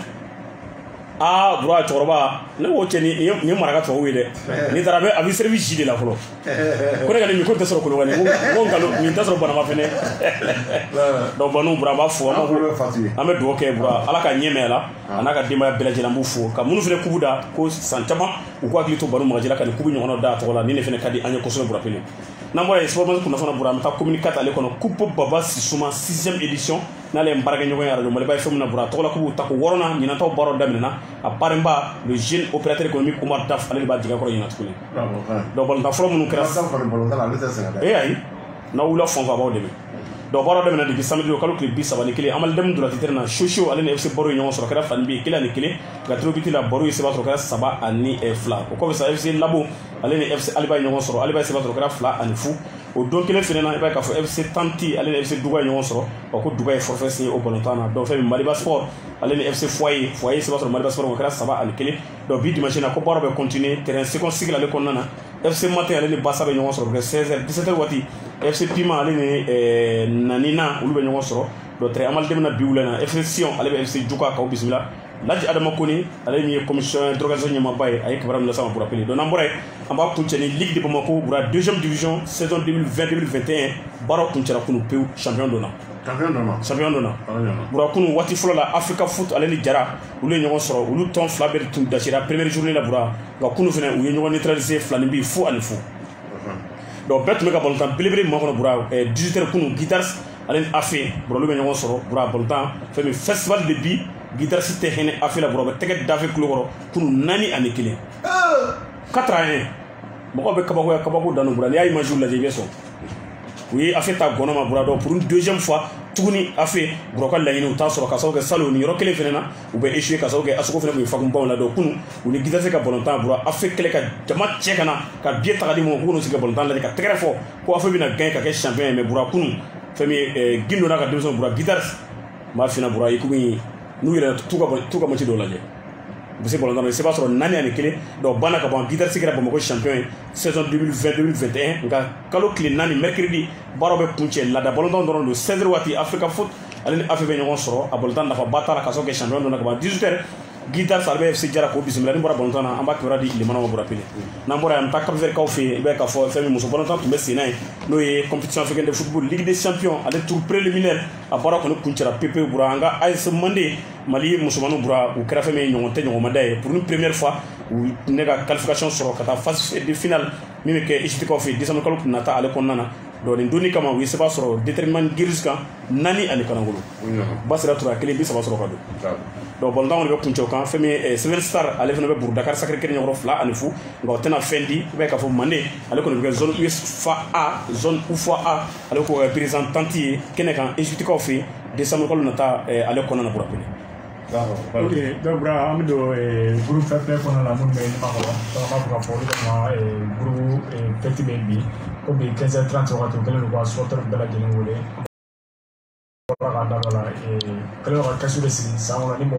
ah bro cɛkɔrɔba ne ko cɛ nin ye maraka tɔw ye dɛ n'i taara a bɛ servi ji de la fɔlɔ ko ne ka nin micro tɛ sɔrɔ Kolokani ko nkalon nin tɛ sɔrɔ Banama fɛnɛ donc banu bro an b'a fɔ an bɛ dugawu kɛ bro ala ka ɲɛ mɛn a la a n'a ka denbaya bɛɛ lajɛlen an b'u fo ka minnu fɛnɛ kubu da ko san caman u k'u hakili to banu magaji la ka nin kubu ɲɔgɔnna da a tɔgɔ la ni ne fɛnɛ ka di an ye kosɛbɛ bro kelen n'an bɔra yen Sportmax kunnafoni bro an bɛ taa commune 4 ale kɔnɔ coupe Baba Sissouma 6e édition n'ale ye baarakɛɲɔgɔn ye radio Maliba FM na bro a tɔgɔ la k'u ta ko 6nan ɲinantaw baaraw daminɛna a parrainba le jeune opérateur économique Omar Daf ale de b'a jigin kɔrɔ ɲinan tuguni donc balontan fɔlɔ minnu kɛra ayi n'aw wulila fɔn fɔ a b'aw dɛmɛ donc baaraw daminɛna depuis samedi kalo tile 31 Amalidɛmu Dolatitɛri na Soso ale ni FC Baro ye ɲɔgɔn sɔrɔ kɛra fani bi 1-1 ka Trobiti la Baro ye sɛbɛn sɔrɔ kɛra 3-2 o kɔfɛ sa FC Labo ale ni FC Aliba ye ɲɔgɔn sɔrɔ Aliba ye sɛbɛn sɔrɔ kɛra 2-0 o don kelen fɛnɛ na i b'a ye k'a fɔ FC Tanti ale ni FC Duga ye ɲɔgɔn sɔrɔ wa ko Duga ye forfait signé o balontan na donc fɛn min Maliba Sport ale ni FC Foyer ye sɛbɛn sɔrɔ Maliba Sport o kɛra 3-1 donc bi dimanche na ko baaraw bɛ continuer terrain second cycle ale kɔnɔna na FC Matin ale ni Bassa bɛ ɲɔgɔn sɔrɔ o bɛ kɛ 16h 17h waati FC Pima ale ni Nanina olu bɛ ɲɔgɔn sɔrɔ donc terrain Amalidɛmu na bi wula na FC Sion ale bɛ FC Juka k'aw bisimila Laji Adama Koni ale min ye commission d'interrogation ɲɛmaaba ye a ye kibaruya min lase an ma pour rappeler donc n'an bɔra yen an b'a kuncɛ ni Ligue de Bamako bura 2e division saison 2020-2021 baaraw kuncɛra kunu pewu champion donna bura kunu waati fɔlɔ la Africa Foot ale ni Jara olu ye ɲɔgɔn sɔrɔ olu tɔn 2 bɛɛ tun dasira première journée la bura nka kunu fɛnɛ u ye ɲɔgɔn neutraliser 2-2 fo ani fo donc bɛɛ tun bɛ ka balontan belebele min kɔnɔ bura 18h kunu Guitars ale ni Afe bura olu bɛ ɲɔgɔn sɔrɔ bura balontan fɛn min festival de bi Guitars tɛ hinɛ Afe la bura bɛ tɛgɛ dafe kulo kɔrɔ kunu 4-1 4-1 mɔgɔw bɛ kabako danu bura n'i y'a image lajɛ i bɛ sɔn u ye Afe ta gɔnɔ ma bura donc pour une 2e fois tuguni Afe bura ka laɲini u t'a sɔrɔ ka sababu kɛ salon ni yɔrɔ kelen fɛnɛ na u bɛ échouer ka sababu kɛ Asoko fɛnɛ kun ye fakunbaw la donc kunu u ni Guitars ka balontan bura Afe kɛlɛ ka jama cɛ ka na ka biye tagali mɔ k'u n'u sigi ka balontan lajɛ ka tɛgɛrɛ fɔ ko Afe bɛna gagner ka kɛ champion ye mais bura kunu fɛn min ye Guindo n'a ka denmisɛnw bura Guitars m'a fina bura i komi n'u yɛrɛ t'u ka match dɔw lajɛ u bɛ se balontan na i se b'a sɔrɔ 4-1 donc banna ka ban Guitars kɛra Bamako champion ye saison 2020-2021 nka kalo tile 4 mercredi baaraw bɛ kuncɛ lada balontan dɔrɔn don 16h waati Africa Foot ale ni Afe bɛ ɲɔgɔn sɔrɔ a balontan nafaba t'a la ka sɔrɔ kɛ champion donna ka ban 18h Guitars ale bɛ FC Jara k'o bisimila ni bɔra balontan na an b'a kibaruya di Limana ma bura pele n'an bɔra yan an bɛ taa Cap Vert kaw fɛ yen i b'a ye k'a fɔ fɛn min muso balontan tun bɛ sen na ye n'o ye compétition africaine de football Ligue des champions ale tour préliminaire a baara kɔni kuncɛra pepe bura an ka AS Mande Mali musomanninw bura u kɛra fɛn min ɲɔgɔn tɛ ɲɔgɔn ma da ye pour une première fois u ne ka qualification sɔrɔ ka taa phase de finale min bɛ kɛ Égypte kaw fɛ décembre kalo tun nata ale kɔnɔna na donc nin donni kama u ye sɛbɛn sɔrɔ déterminant Giris kan 4 ani Kanangolo Basira Tura 1 bi saba sɔrɔ ka don donc balontan kɔni bɛ kuncɛ o kan fɛn min ye Seven Star ale fɛnɛ bɛ buru Dakar Sacré-Cœur ɲɛkɔrɔ 2-0 nka o tɛna fɛn di i b'a ye k'a fɔ Mande ale kɔni bɛ kɛ zone UFA A zone UFA A ale k'o kɛ représentant ye kɛnɛ kan Égypte kaw fɛ décembre kalo nata ale kɔnɔna na pour rappeler ok donc bra an bɛ don groupe fɛn fɛn kɔnɔna na minnu bɛ ɲɛma kɔrɔ donc an b'a fɔ k'a fɔ olu kama groupe fɛti bɛ bi ko bi 15h30 wagati u kɛlen don ka supporters bɛɛ lajɛlen wele bɔra k'a da dɔ la kɛlen don ka kɛsu de sigi san kɔnɔ ni mɔgɔ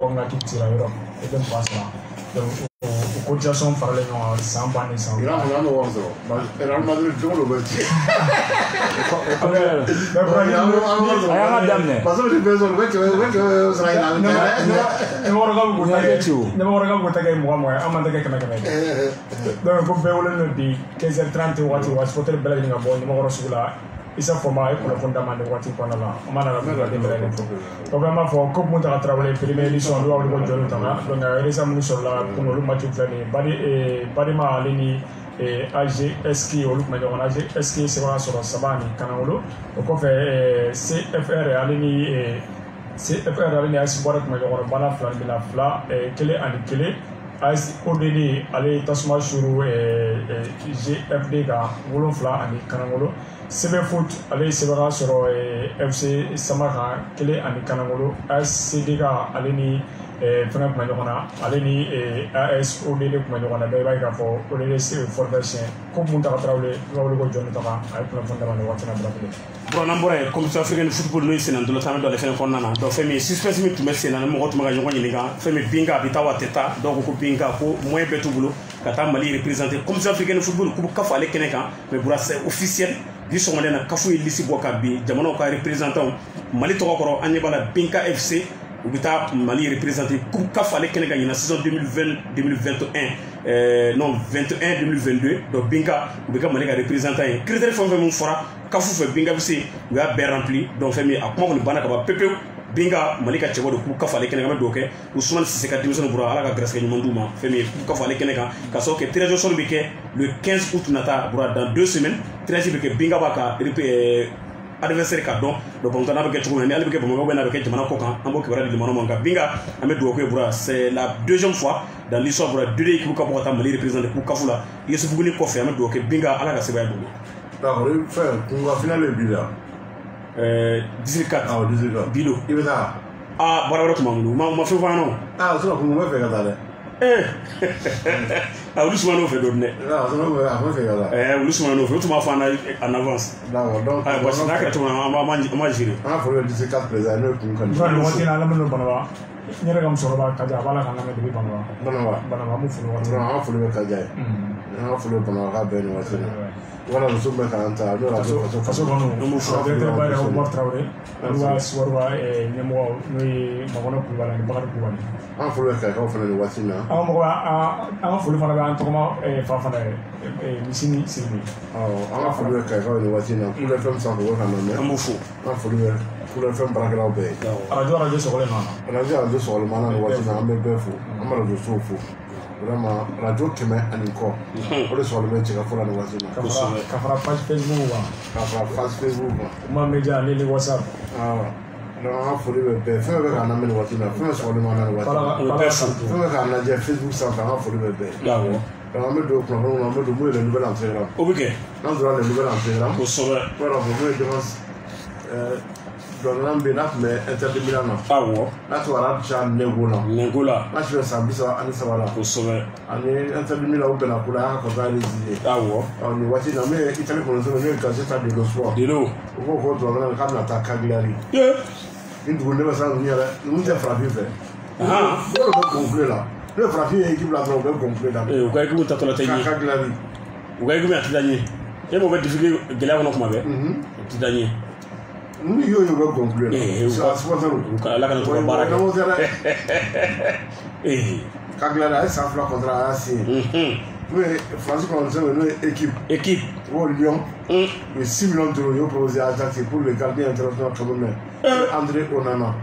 min ka k'i cira yɔrɔ i bɛ mugan sara donc o cotisation faralen ɲɔgɔn kan san ban ni san. Yɔrɔ kɔni an bɛ wari sɔrɔ Real Madrid jogo dɔ bɛ ci. A y'an ka daminɛ. parce que bɛ sɔrɔ u bɛ kɛmɛ sara yen na. ne ma wɔrɔ k'a bɛ k'o ta kɛ 20-20 ye an man ta kɛ 100-100 donc ko bɛɛ wele don bi 15h30 waati wa supporters bɛɛ lajɛlen ka bɔ Ɲamakɔrɔ sugu la Isa Foma ye kunnafoni d'an ma nin waati kɔnɔna la an mana la den bɛɛ lajɛlen fo donc an b'a fɔ Coupe Muntaka Traoré première édition olu b'a wele ko jɔnni tanga donc résultat minnu sɔrɔla kunun olu match filɛ nin ye Badima ale ni AGSK olu tun bɛ ɲɔgɔn na AGSK sɛbɛn sɔrɔ 3 ani Kanangolo o kɔfɛ CFR ale ni AS Bɔrɛ tun bɛ ɲɔgɔn na bana 2 ni 1 ani 1 AS ODD ale tasuma suru GFD kan 7 ani Kanangolo CB Foot ale sɛbɛn sɔrɔ FC Sama kan 1 ani Kanangolo AS CDK ale ni fɛngɛ tun bɛ ɲɔgɔn na ale ni AS ODD tun bɛ ɲɔgɔn na bɛɛ b'a ye k'a fɔ ODD forfait siɲɛ Coupe Muntaka Traoré i b'a wele ko jɔnni tɔgɔ a ye kunnafoni dama nin waati na bila kelen. Bon n'an bɔra yen compétition africaine de football n'o ye sen na ndolantan dɔ ale fɛnɛ kɔnɔna na donc fɛn min ye suspense min tun bɛ sen na ni mɔgɔ tun bɛ ka ɲɔgɔn ɲininka fɛn min Binka a bɛ taa wa a tɛ taa dɔw ko Binka ko moyen bɛɛ t'u bolo ka taa Mali représenter compétition africaine de football coupe CAF ale kɛnɛ kan mais bura c'est officiel bi sɔgɔmada in na CAF ye liste bɔ ka bin jamanaw ka représentant Mali tɔgɔ kɔrɔ an ɲɛ b'a la Binka FC u bɛ taa Mali représenter coupe CAF ale kɛnɛ kan ɲina saison 2020-2021 non 21-2022 donc Binga u bɛ kɛ Mali ka représentant ye critère fɛn fɛn min fɔra CAF fɛ Binga bɛ se u y'a bɛɛ rempli donc fɛn min a kuma kɔni banna ka ban pepewu Binga Mali ka cɛbɔ de coupe CAF ale kɛnɛ kan an bɛ dugawu kɛ Ousmane Sise ka denmisɛnninw bɔra Ala ka gɛrɛsɛgɛ ɲuman d'u ma fɛn min ye coupe CAF ale kɛnɛ kan ka sababu kɛ tirage au sort bɛ kɛ le 15 août nata bɔra dans 2 semaines tirage bɛ kɛ Binga b'a ka adversaire ka dɔn donc n'a bɛ kɛ cogo min na ni ale bɛ kɛ Bamakɔ ou bien n'a bɛ kɛ jamana kɔ kan an b'o kibaruya di jamana ma nka Binga an bɛ dugawu kɛ bɔra c'est la deuxième fois dans l'histoire bɔra deux équipes ka bɔ ka taa Mali représenter coupe CAF la Yesu Buguni kɔfɛ an bɛ dugawu kɛ Binga Ala ka sebaya don. D'accord fɛn kunga finale ye bi la. 18 awɔ 18 bi don. I bɛ taa. Baara wɛrɛ tun b'an bolo ma fɛn fɔ an ɲɛna o. Sinon kunga bɛ fɛ ka taa dɛ. Olu suma n'o fɛ dɔɔni dɛ. A bɛ fɛ ka taa. Olu suma n'o fɛ o tun b'a fɔ an en avance. D'accord donc parce que n'a kɛra cogo min na an b'a gérer. An ka foli bɛ 14 président n'o ye kun kan. Fura nin waati in na an lamɛnni Banaba n yɛrɛ ka musokɔrɔba Kaja a b'a la k'an lamɛn depuis Banaba. Banaba an b'u foli waati. An ka foli bɛ Kaja ye. An ka foli bɛ Banaba k'a bɛɛ ni waati in na. Wala muso bɛ k'an ta n'o la faso kɔnɔ directeur ba yɛrɛ Omar Traoré olu ka Suwaro ka ɲɛmɔgɔ n'o ye Makɔnɔ Kulubali ani Bakari Kulubali. An foli bɛ Kayikaw fana ni waati in na. An ka mɔgɔ an ka foli fana bɛ an tɔgɔma fa fana ye Misini Siribe. An ka foli bɛ Kayikaw ni waati in na Kule FM sanfɛ o ka lamɛn. An b'u fo. An ka foli bɛ Kule FM baarakɛlaw bɛɛ ye. Radio Sɔgɔlen nɔ. Radio Sɔgɔlen ni waati in na an bɛ bɛɛ fo an bɛ radio sow fo. Vraiment radio 100 ani kɔ o de sɔrɔ bɛ cɛ ka fɔ la ni waati in na. Ka fara page Facebook kan. Ka fara page Facebook kan. Kuma media ni WhatsApp. Donc an ka foli bɛ bɛɛ fɛn bɛ k'an lamɛn ni waati in na fɛn sɔgɔlen b'an na ni waati in na. Fɛn bɛ k'an lajɛ Facebook sanfɛ an ka foli bɛ bɛɛ. Donc an bɛ don kunnafoni na an bɛ don mun ye le nouvel entrée o bɛ kɛ. n'an donna le nouvel entrée la. Kosɛbɛ. Voilà mun ye défense dɔnniya bɛ n'a tun bɛ Inter de Milan na. Awɔ. N'a tun b'a Jean Nengo la. Nengo la. N'a tun bɛ san 33 la. Kosɛbɛ. Ani Inter de Milan u bɛnna ko la an ka contrat résilié. Awɔ. Nin waati in na min ye Italie kɔnɔntɔn n'o ye Gazzetta dello Sport. Dello. U ko ko dɔnniya k'a bɛna taa Cagliari. Ni dugu ne bɛ siran ninnu yɛrɛ ninnu tɛ farafin fɛ. Dɔw bɛ gonfler la. Ne ye farafin ye équipe la dɔrɔn u bɛ gonfler la. U ka équipe tatɔla tɛ ɲɛ. Cagliari. U ka équipe a tɛ taa ɲɛ. E m'o bɛ difficulté gɛlɛya kɔnɔ kuma bɛɛ. U tɛ taa ɲɛ. N'u y'o ye u bɛ gonfler la. Ala kana to ka baara kɛ. Cagliari a ye san 2 contrat a y'a signé. N'o ye France kɔnɔntɔn n'o ye équipe. O Lyon. U ye 6 millions d'euros u y'o proposé à Ajax pour le gardien international camerounais André Onana.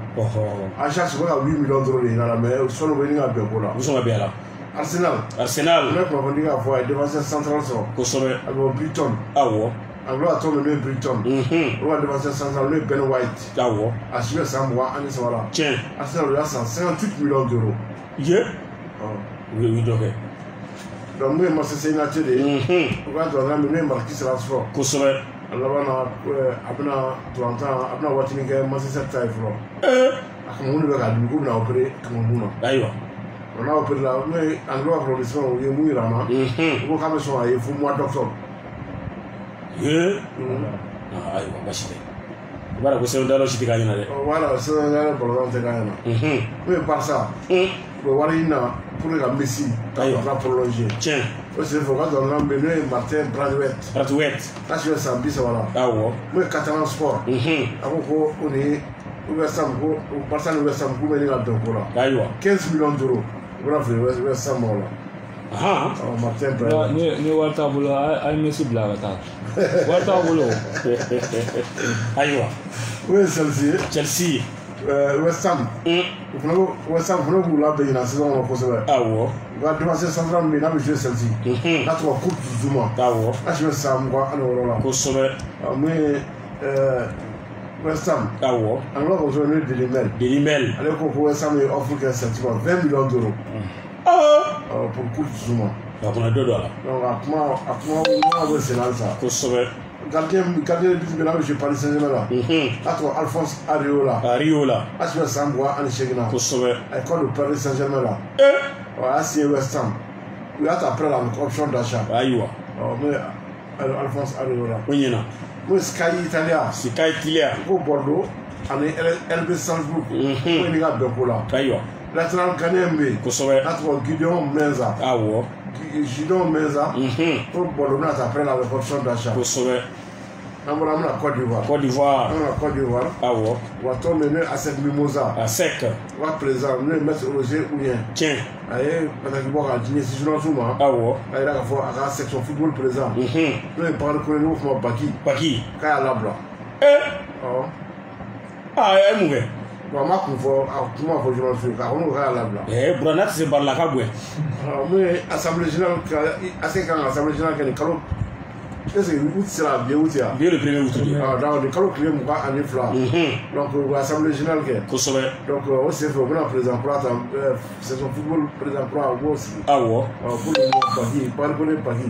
Ajax u bɛ ka 8 millions d'euros de ɲini a la mais sɔni u bɛ ɲini ka bɛn ko la. U sɔn ka bɛn a la. Arsenal. Ne kunnafoni ka fɔ a ye défenseur central sɔrɔ. Kosɛbɛ. A bɛ Brighton. Awɔ. A bɛ tɔn min n'o ye Brighton. O ka défenseur central n'o ye Ben White. Awɔ. A si bɛ san 23 la. Tiɲɛ. Arsenal u y'a san 58 millions d'euros. Ye. U ye dɔ kɛ. Donc n'o ye Manchester United de ye. U ka dɔnniya min n'o ye Marquis Rashford. Kosɛbɛ. A laban na a bɛna turantan a bɛna waatinin kɛ Manchester ta ye fɔlɔ. A kun minnu bɛ k'a dimi k'u bɛna opérer kankun na. Ayiwa. N'a opéré la n'o ye angilɛ b'a fɔ o ye mun yira n na. U ko k'a bɛ sɔn a ye fo mois d'octobre. Ye. Ayiwa basi tɛ. I b'a dɔn ko sɛbɛn dayɔrɔ si tɛ k'a ɲɛna dɛ. Voilà sɛbɛn dayɔrɔ bɔlɔlɔ tɛ k'a ɲɛna. N'o ye Barça. U bɛ wari ɲini na pour que ka Messi ka contrat prolonger. Tiɲɛ. O senfɛ u ka dɔnniya bɛ n'o ye Martin Braithwaite. N'a si bɛ san 30 la. Awɔ. N'o ye Catalan Sport. A ko o ni West Ham ko Barça ni West Ham k'u bɛ ɲini ka bɛn ko la. Ayiwa. 15 millions d'euros. U bɛna feere West Ham ma o la. Martin Braithwaite. Ni wari t'a bolo a ye Messi bila ka taa. Wari t'a bolo. Ayiwa. O ye Chelsea. Chelsea. West Ham. O fana ko West Ham fana k'u labɛn ɲina saison kɔnɔ kosɛbɛ. Awɔ. U ka défenseur central min n'a bɛ jouer Chelsea. N'a tɔgɔ Kurt Zouma. Awɔ. N'a si bɛ san 26 la. Kosɛbɛ. Mun ye West Ham. Awɔ. An b'a fɔ n'o ye Delimel. Ale ko West Ham ye offre kɛ Chelsea ma 20 millions d'euros. Pour Kurt Zouma. A kuna dɔ don a la. Donc a kuma bɛ sen halisa. Kosɛbɛ. Gardien biti bɛ n'a bɛ jouer Paris Saint-Germain la. N'a tɔgɔ Alphonse Areola. N'a si bɛ san 28 na. Kosɛbɛ. A ye kɔ don Paris Saint-Germain la. A y'a signé West Ham. U y'a ta après la option d'achat. Ayiwa. N'o ye Alphonse Areola. O ɲɛna. N'o ye Sky Italia. Ko Bordeaux ani LB Salzbourg. Ko ɲini ka bɛn ko la. Ayiwa. Latéral ghanéen bɛ yen. Kosɛbɛ. N'a tɔgɔ Gideon Menza. Awɔ. Gideon Menza. Ko Bordeaux bɛna ta après la option d'achat. Kosɛbɛ. an bɔra an bɛna Côte d'Ivoire. Côte d'Ivoire. An bɛna Côte d'Ivoire. Awɔ. Wa tɔ min n'o ye ASEC Mimosa. ASEC. Wa président n'o ye maître Roger Ouyɛn. Tiɲɛ. A ye pataki bɔ ka ɲɛsin journaliste ma. Awɔ. A yira k'a fɔ a ka section football président. N'o ye Bakary Koné n'o fɔ Baki. Baki. K'a y'a labila. Awɔ. A ye mun kɛ? Bon a ma kun fɔ a kuma fɔ journaliste ye k'a ko n'o k'a y'a labila. Buran n'a tɛ se baara la k'a gɛn. Mun ye assemblée générale ASEC kan ka assemblée générale kɛ nin kalo. Est-ce que août sera bien août ya? Bien le 1er août. Donc le kalo tile 22. Donc l'assemblée générale kɛ. Kosɛbɛ. Donc o senfɛ u bɛna président kura ta section football président kura u b'o sigi. Awɔ. Pour le moment Baki Bakary Koné Baki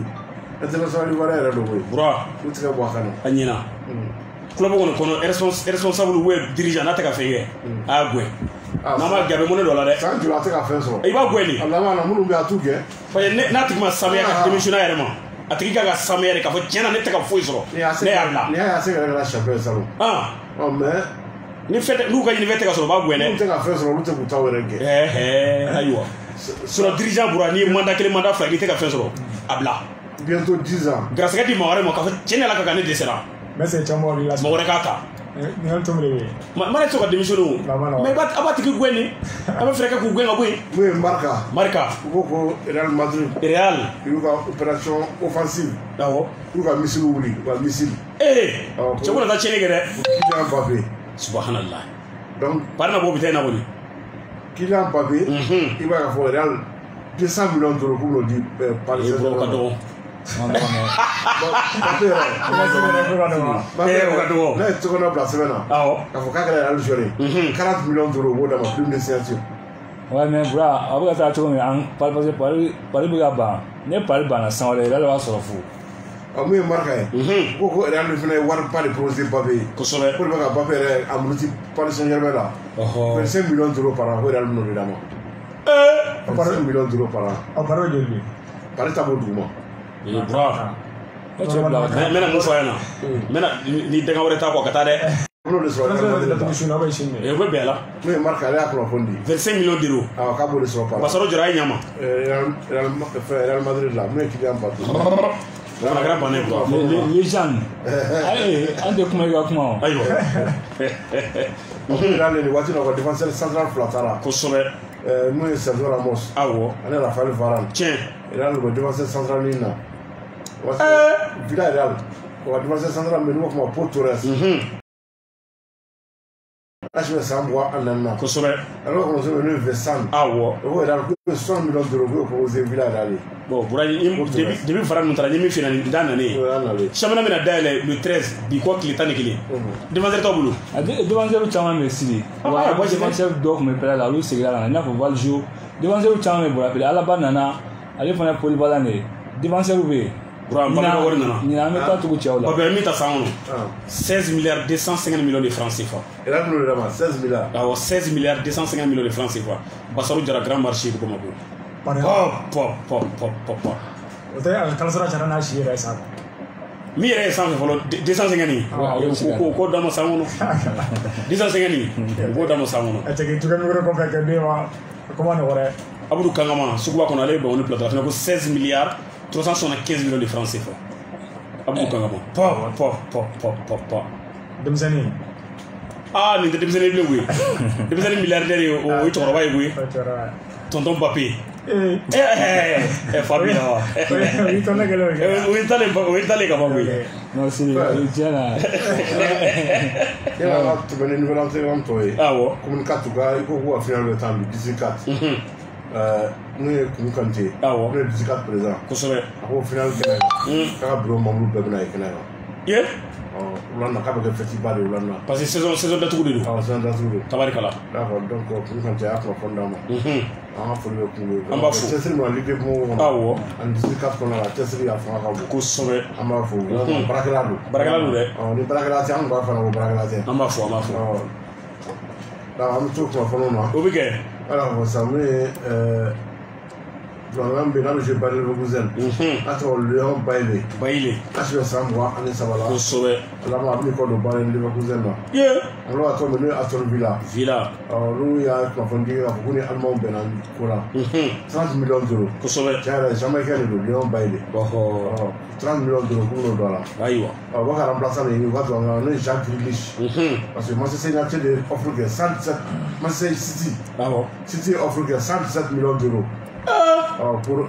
international ivoirien yɛrɛ don koyi. Bura. U tɛ ka bɔ a kan na. A ɲɛna. Club kɔnɔ responsable ou dirigeant n'a tɛ ka fɛn kɛ. A y'a gɛn. N'a ma gɛn a bɛ mun de dɔ la dɛ. San joli a tɛ ka fɛn sɔrɔ. I b'a gɛn de. A laban na minnu bɛ a t'u gɛn. Parce que n'a tigi ma sanuya ka démissionner a yɛrɛ ma. A tigi ka sanuya de k'a fɔ tiɲɛna ne tɛ ka foyi sɔrɔ. Ne y'a bila. Ni y'a se yɛrɛ kɛra champion salon. Mais ni fɛn n'u ka ɲini fɛn tɛ ka sɔrɔ u b'a gɛn dɛ. N'u tɛ ka fɛn sɔrɔ olu tɛ k'u ta wɛrɛ gɛn. Ayiwa. Sinon dirigeant Bura n'i ye mandat kelen mandat fila n'i tɛ ka fɛn sɔrɔ a bila. Bientôt 10 ans. Garisɛgɛ di maa wɛrɛ ma k'a fɔ tiɲɛ yɛrɛ la ka kan ne dɛsɛra. Mais c'est caman wɛrɛ la. Mɔgɔ wɛrɛ k'a ta. Mana tɛ se ka démissionner o. Mais a b'a tigi gɛn de. A bɛ fɛɛrɛ kɛ k'u gɛn ka bɔ yen. Mun ye Marca. Marca. U ko ko Real Madrid. Real. U y'u ka opération offensive. Awɔ. U y'u ka missile wuli u ka missile. Cɛ ko na taa tiɲɛni kɛ dɛ. Kylian Mbappé. Subhanallah. Donc pari na bɔ bi taa in na kɔni. Kylian Mbappé. I b'a fɔ Real 200 millions d'euros k'u n'o di Paris Saint-Germain. Ka dɔgɔ. N'a ye tɔgɔ bila sɛbɛn na k'a fɔ k'a kɛra Real joueur 40 millions d'euros u b'o d'a ma prime de signature. Ouais mais Bura a bɛ ka taa cogo min parce que pari bɛ ka ban ne pari banna san wɛrɛ Real b'a sɔrɔ fu. Mun ye Marca ye ko Real fana ye wariba de proposé Mbappé ye kosɛbɛ pour que Mbappé yɛrɛ a muruti Paris Saint-Germain la 25 millions d'euros par an ko Real bɛ n'o de d'a ma 25 millions d'euros par an. Pari bɛ joli de? Pari ta b'o dugu ma. Bura n bɛna mun fɔ a ɲɛna n bɛna ni dɛngɛ wɛrɛ t'a kɔ ka taa dɛ. N'o de sɔrɔ Real Madrid la. O bɛ bɛn la. N'o ye Marca ale y'a kunnafoni di. 25 millions d'euros. K'a b'o de sɔrɔ par an. Basaro jɔra a ye ɲama. Real Madrid la n'o ye Kylian Mbappé. A kɛra bannen quoi. Légende. An tɛ kuma i ka kuma o. Ayiwa. Real nin waati la ka défenseur central fila taara. Kosɛbɛ. N'o ye Sergio Ramos. Awɔ. Ani Raphaël Varane. Tiɲɛ. Real ka défenseur central nin na. Villarreal ka défenseur central min n'o kuma Pau Torres. Achimɛ san 24. Kosɛbɛ. Alors qu'on se met le Vessan. Awɔ. O Real ko 100 millions d'euros ko proposé Villarreal. Bon Bura depuis Varane mun taara ɲɛ min fina nin da nalen ye. Championnat bɛna dayɛlɛ le 13 bi kɔ tile 11. Défenseur t'aw bolo. Défenseur caman bɛ sigi. Défenseur dɔw tun bɛ pɛrɛn la olu seginna ka na i n'a fɔ Valjo. Défenseur caman bɛ Bura Alaba nana ale fana ye polyvalent de ye. Défenseur bɛ yen. Bura Mbappé ka wari nana. Ɲinan an bɛ taa tugu cɛw la. Mbappé min ta san kɔnɔ 16 milliards 250 millions de francs CFA. Real n'o de d'a ma 16 milliards. Awɔ 16 milliards 250 millions de francs CFA. Basaro jara grand marché de Bamako. O tɛ a ka kalasara cayara n'a si yɛrɛ ye sanfɛ. Min yɛrɛ ye sanfɛ fɔlɔ 250 ko d'a ma san kɔnɔ 250 u k'o d'a ma san kɔnɔ. A cɛ k'i tukɛ mikoro kɔfɛ kɛ den ma comment ne wɔrɛ. Abudu Kangama suguba kɔnɔ ale ye Bamako ni plateau fana ko 16 milliards 375 millions de francs CFA. Abudu Kangama. Denmisɛnnin. Nin tɛ denmisɛnnin bilen koyi. Denmisɛnnin milliardaire ye o ye cɛkɔrɔba ye koyi. Tonton Mbappé. Fabi la wa. O ye talen ka ban koyi. Non c'est diɲɛ na. Yala an ka tɛmɛ ni nouvel entraîneur tɔ ye. Awɔ. Commune 4 ka i ko k'u ka final bɛ taa bi 14. N'o ye Kumu Kante. Awɔ. N'o ye 14 président. Kosɛbɛ. A ko final kɛnɛ kan. K'a ka bureau membre bɛɛ bɛna ye kɛnɛ kan. Ye. Wula na k'a bɛ kɛ festival de wula na. Parce que saison datugu de don. Saison datugu don. Tabarikala. D'accord donc Kumu Kante y'a kunnafoni d'an ma. An ka foli bɛ Kumu ye. An b'a fo. Cɛsiri ma Ligue 2 kɔnɔ. Awɔ. Ani 14 kɔnɔ la cɛsiri a fanga ka bon. Kosɛbɛ. An b'a fo. Baarakɛla don. Baarakɛla don dɛ. Ni baarakɛla tɛ an b'a fɔ ko baarakɛla tɛ. An b'a fo. An bɛ to kunnafoniw na. O bɛ kɛ. Ala ko sisan n'o ye Jɔn bɛ n'a bɛ jouer Bayer Leverkusen a sɔrɔ Léon Bailly a sigɛ san 23 la kosɛbɛ ala ma a bɛ kɔ don Bayer Leverkusen na alors a tɔ min n'o ye Aston Villa n'u y'a kunnafoni di k'a fɔ ko ni Allemand bɛnna ko la 30 millions d'euros kosɛbɛ tiɲɛ yɛrɛ Jamaïcain de don Léon Bailly 30 millions d'euros k'u n'o don a la ayiwa u bɛ ka remplaçant de ɲini u ka tubabu kan na n'o ye Jacques Grealish parce que Manchester United de offre que 117 Manchester City offre que 117 millions d'euros pour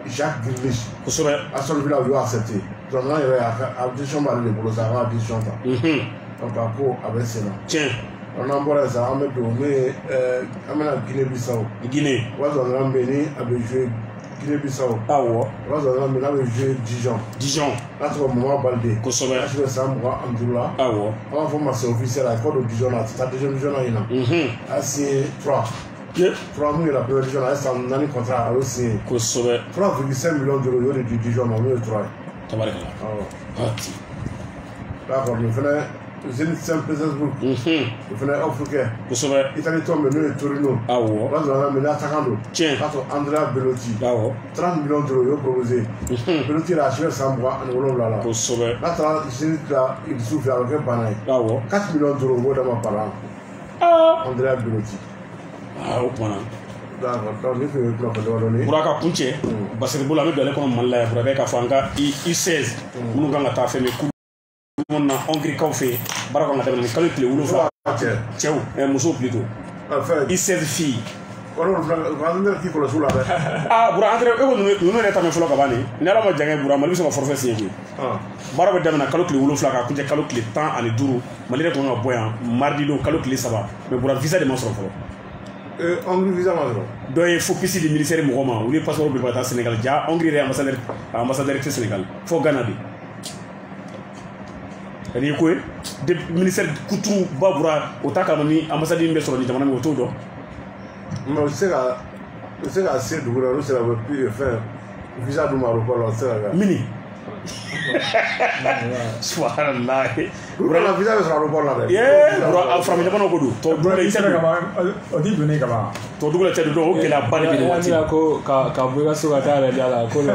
Jacques Grealish kosɛbɛ Aston Villa u y'o accepté donc an yɛrɛ a décision b'ale de bolo sa a ka décision ta donc a ko a bɛ sen na tiɲɛ n'an bɔra yen sa an bɛ don n'o ye an bɛna Guinée Bissau Ouazzouangara bɛ yen ni a bɛ jouer Guinée Bissau Ouazzouangara bɛ yen n'a bɛ jouer Dijon n'a tɔgɔ Mama Baldé kosɛbɛ a sigɛ san 25 la an b'a fɔ ma c'est officiel a ye kɔ don Dijon na a tɛ taa deuxième division na yen na a signé 3 mun ye la première division na a ye san 4 contrat a y'o signé kosɛbɛ 3,5 millions d'euros y'o de di Dijon ma mun ye 3 ye tabarikala d'accord nin fɛnɛ Zenit Saint-Pétersbourg o fɛnɛ offre kɛ kosɛbɛ Italie tɔn bɛ n'o ye Torino Ouazzouangara bɛ attaquant don k'a sɔrɔ Andrea Belotti 30 millions d'euros y'o proposé Belotti yɛrɛ a sigɛ san 27 la kosɛbɛ n'a taara Zenit la Idrissou fɛ a bɛ kɛ bana ye 4 millions d'euros b'o d'a ma par an Andrea Belotti o kumana d'accord bura ka kuncɛ basketball an bɛ don ale kɔnɔ Mali la yan bura bɛ k'a fɔ an ka I16 minnu kan ka taa fɛn min mun na Hongirikaw fɛ yen baara kan ka tɛmɛ ni kalo tile 7 cɛw musow plutôt I16 filles bura entre e ko ninnu yɛrɛ tɛmɛ fɔlɔ ka ban ni ala ma jan kɛ bura Mali bɛ se ka forfait signé koyi baara bɛ daminɛ kalo tile 7 ka kuncɛ kalo tile 15 Mali yɛrɛ tun ka bɔ yan mardi don kalo tile 3 mais bura visa de ma sɔrɔ fɔlɔ Hongrie visa ma sɔrɔ dɔ ye fo pisi di ministère mɔgɔ ma olu ye passeport bila ka taa Sénégal ja Hongrie yɛrɛ ambassadeur tɛ Sénégal fo Ghana de ani ko de ministère couture babura o ta kama ni ambassadeur bɛ sɔrɔ ni jamana min o t'o dɔn mais o se ka se dugu la olu sera bɛ fɛn visa d'u ma aéroport la o se ka mini subhanallah bura visa bɛ sɔrɔ aéroport la dɛ bura farafin jamana ko don tɔ dugu la i tɛ don o ti donnen kama tɔ dugu la i tɛ don o gɛlɛyaba de bɛ nin waati ko ka bɔ i ka so ka taa yɛrɛ la ko la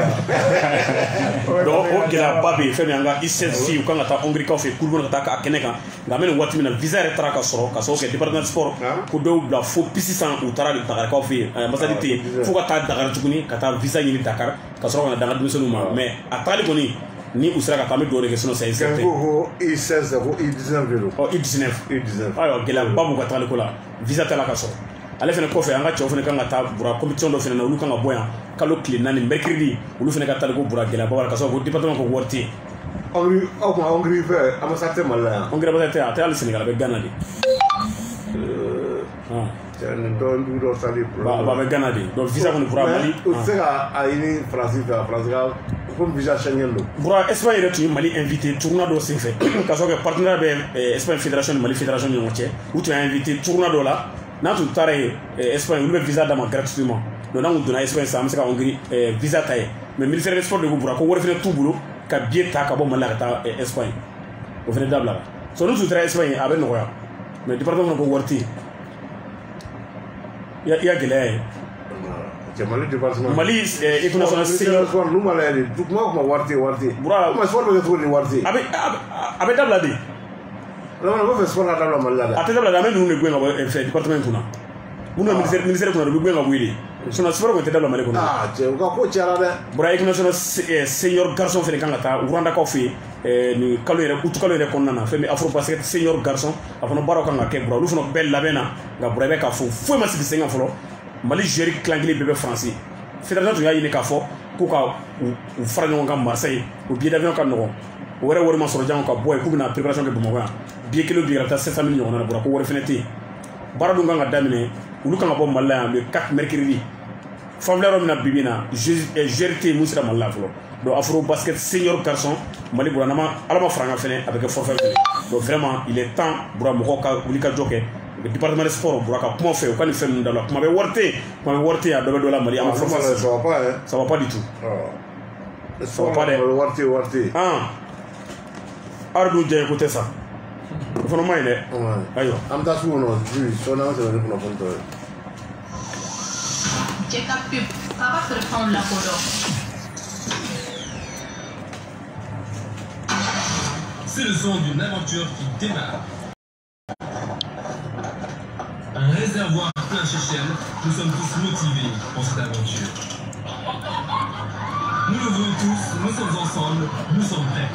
o gɛlɛyaba bɛ yen fɛn min an ka I16 filles u kan ka taa Hongirikaw fɛ kuru kɔnɔ ka taa kɛnɛ kan nka an bɛ nin waati min na visa yɛrɛ taara ka sɔrɔ ka sababu kɛ département sport ko dɔw bila fo pisi san u taara Dakarikaw fɛ yen ambassade tɛ yen fo ka taa Dakar tuguni ka taa visa ɲini Dakar ka sɔrɔ ka na danga denmisɛnninw ma mais a tagali kɔni ni u sera ka taa an bɛ dugawu de kɛ sinon c'est incertain ko I16 ko I19 de don I19 ayiwa gɛlɛyaba b'u ka tagali ko la visa tɛ la ka sɔrɔ ale fana kɔfɛ an ka cɛw fana kan ka taa bura compétition dɔ fana na olu kan ka bɔ yan kalo tile 4 mercredi olu fana ka taali ko bura gɛlɛyaba b'a la ka sɔrɔ ko département ko wari tɛ yen aw kun Hongrie fɛ ambassade tɛ Mali la yan Hongrie ambassade tɛ a tɛ hali Sénégal a bɛ Ghana de ba bɛ Ghana de donc visa kɔni bura Mali o tɛ se ka a ɲini Faransi fɛ Faransi ka comme visa Schengen don bura Espagne yɛrɛ tun ye Mali invité tournoi dɔ senfɛ ka sɔrɔ kɛ partenaire bɛ Espagne fédération ni Mali fédération ni ɲɔgɔn cɛ u tun y'a invité tournoi dɔ la n'a tun taara yen Espagne olu bɛ visa d'a ma gratuitement donc n'an kun donna Espagne sisan an bɛ se ka Hongrie visa ta yen mais ministère des sports de ko bura ko wari fana t'u bolo ka billet ta ka bɔ Mali la ka taa Espagne o fana dabila la so n'u tun taara Espagne a bɛ nɔgɔya mais département ko wari tɛ yen i y'a gɛlɛya ye Mali département Mali équipe nationale senior n'u ma lajɛ de kuma wari tɛ bura mais sport bɛ kɛ cogo di wari tɛ a bɛ dabila de non b'a fɛ sport la dabila Mali la dɛ a tɛ dabila de an bɛ ninnu de gɛn ka bɔ fɛ département kunna minnu ye ministère kunna u bɛ gɛn ka bɔ yen de sinon sport kɔni tɛ dabila Mali kɔnɔ cɛ u ka ko cayara dɛ bura équipe nationale senior garçon fana kan ka taa Rwandakaw fɛ yen nin kalo yɛrɛ utu kalo yɛrɛ kɔnɔna na fɛn min afro basket senior garçon a fana baaraw kan ka kɛ bura olu fana bɛɛ labɛn na nka bura i bɛ k'a fɔ foyi ma sigi sen kan fɔlɔ Mali joueur kilan kelen bɛɛ bɛ Faransi fédération tun y'a ɲini k'a fɔ k'u ka u fara ɲɔgɔn kan Marseille o billet d'avion ka nɔgɔn o wɛrɛ wari ma sɔrɔ jango ka bɔ yen k'u bɛna préparation kɛ Bamakɔ yan billet kelen bɛ taa 700 000 ɲɔgɔn na bura ko wari fana tɛ yen baara dun kan ka daminɛ olu kan ka bɔ Mali la yan le 4 mercredi fanfɛla yɔrɔ min na bibi in na joueur tɛ yen mun sera Mali la fɔlɔ donc afro basket senior garçon Mali bura ala ma fara an kan fɛnɛ a bɛ kɛ forfait fɛnɛ donc vraiment il est temps bura mɔgɔw ka wuli ka jɔ kɛ département de sport bura ka kuma fɛ u ka nin fɛn ninnu dabila kuma bɛ wari tɛ yen a dɔ bɛ dɔ la Mali an ma forfait ça va pas du tout ça va pas dɛ wari tɛ yen aw dun diya ye ko tɛ sa o fana ma ɲi dɛ ayiwa an bɛ taa sugu kɔnɔ sɔɔni an ka tɛmɛ ni kunnafoni tɔ ye Check up people. capable de prendre la photo. C'est le son d'une aventure qui démarre. Un réservoir plein chéchelle, nous sommes tous motivés pour cette aventure. Nous le voulons tous, nous sommes ensemble, nous sommes prêts.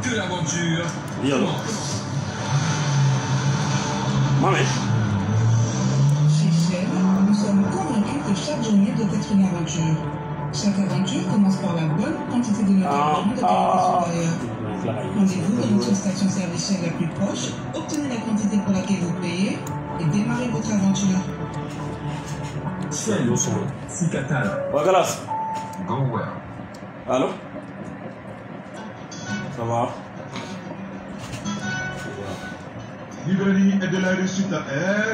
Que l'aventure commence. Chez Shell, nous sommes convaincus que chaque journée doit être une aventure. Chaque aventure commence par la bonne quantité de carburant de qualité supérieure. Rendez-vous dans notre station-service Shell la plus proche, obtenez la quantité pour laquelle vous payez et démarrez votre aventure. Shell, Sikatala. Wagalas. Go well. Allô? Ça va? Librairie et de la réussite.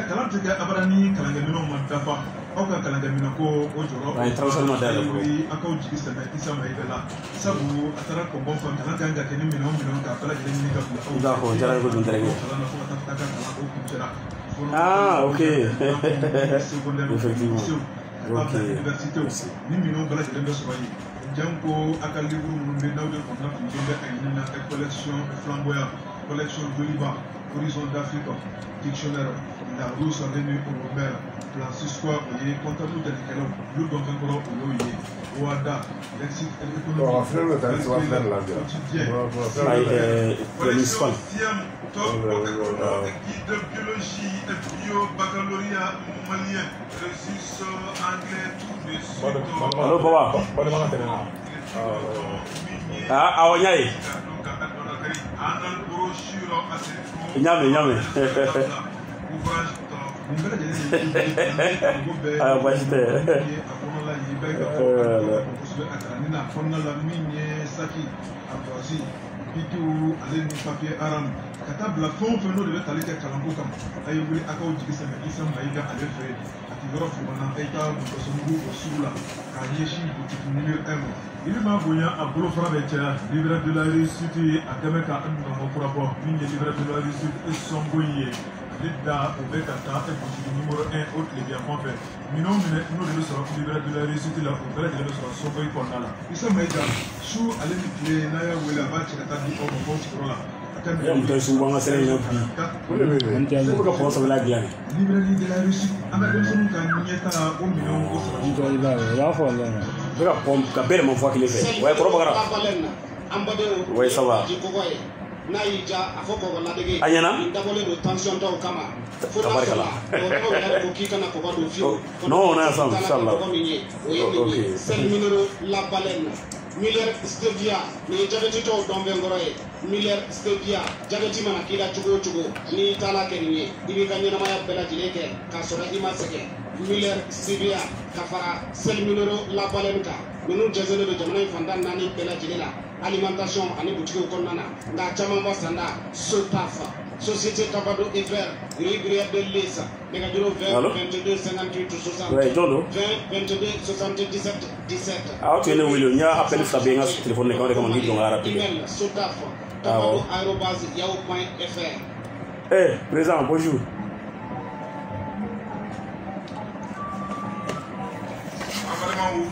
Kalanteke Abrani, Kalangamino Mantafa, Oka Kalangamino Ko, Ojoro, Akau Jisama, Isama Ibela, Sabu, Atara Kombofa, Kalanga, Kenimino, Kapala, Ah, ok. Effectivement. Ok. Nimino Bala Janko, Akalibu, Menode, Konda, collection flamboyant, collection de Liban. Horizon d'Afrique, dictionnaire, la rousse en venue au Robert, Francisco, comptable de l'école, le Donkoro, Ouada, lexique économique, guide de biologie et bio, baccalauréat malien, registre anglais, tout de suite. Allô, Baba. Ah, Awanyaï. Nyame. Ah, bah, c'était. Il m'a voulu à Bolofrabetia, livre de la réussite à Kameka, un rapport, ligne livre de la réussite et son boyer. L'État au Bekata est numéro 1 autre les bien fait. Minon, nous le sera livre de la réussite là, au vrai de la son boy pour là. Il s'est mis sous à l'équipe, Naya ou la batch, la table du homme pour là. On peut souvent se réunir. On peut penser à la guerre. Librairie de la réussite, avec le son qu'un milliard au million au belle mon fois qu'il est fait. Ouais, ouais, ça va. Ayana? Non, on est ensemble, Inch'Allah. Ok. Miller Stevia, ni jabeti to dombengoroye. Miller Stevia, jabeti mana kila chugo ni tala kenye. Ibi kanyana maya bela jileke, kasora imaseke. Miller Stevia, kafara sel minero la balenka. Minu jazelo de jamana fandan nani bela jilela. Alimentation ani boutique konana. Nga chamamba sanda sotafa. Société Tabado et Vert, Ribrière de l'Essa, Mégaduro 20 22 58 60 20 22 77 17. Ah, tu es où il y a appelé Fabien sur téléphone quand on dit qu'on a rappelé. Email Sotaf, tabado@yahoo.fr. Eh, présent, bonjour.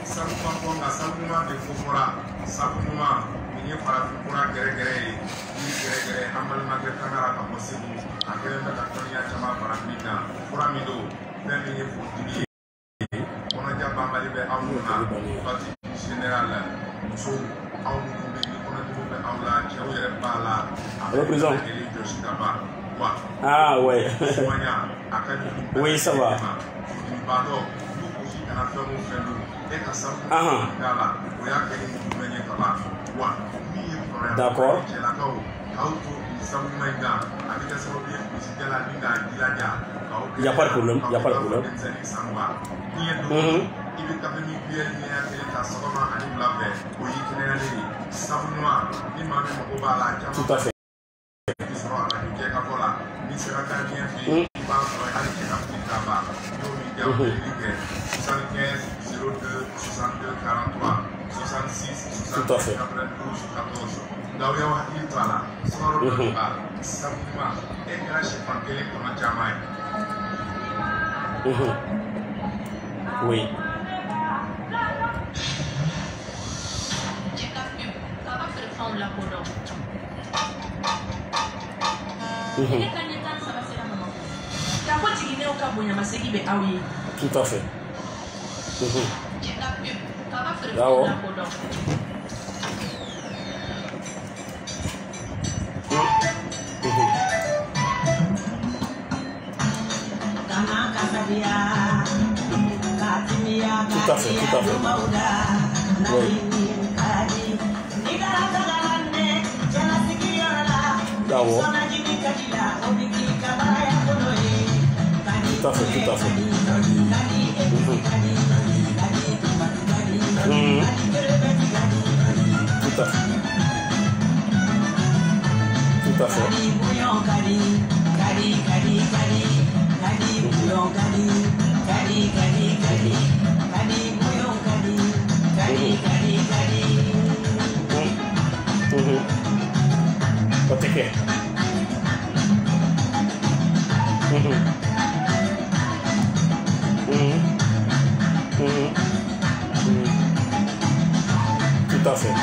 Simplement de Fofora, simplement, il y a pas de géré. Gere amalma ke kamera ka possible akere na ka tonya chama para mina furamido même ni fotini on a déjà bambali be amuna parti général so awu ko be ni on a tout be awla chaw yere bala représente ah ouais oui ça va d'accord. Il n'y a pas de problème, il n'y a pas de problème. Tout à fait. Tout à fait. Oui. Tout à fait. Bravo. Tout à fait, tout à fait. Oui. Bravo. Tout à fait, tout à fait. Tout à fait. Tout à fait. Oteke. Tout à fait.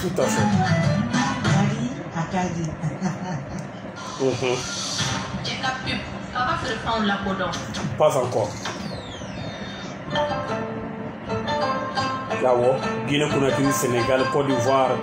Tout à fait. Pas encore. Là-haut, Guinée-Conakry, Sénégal, Côte d'Ivoire.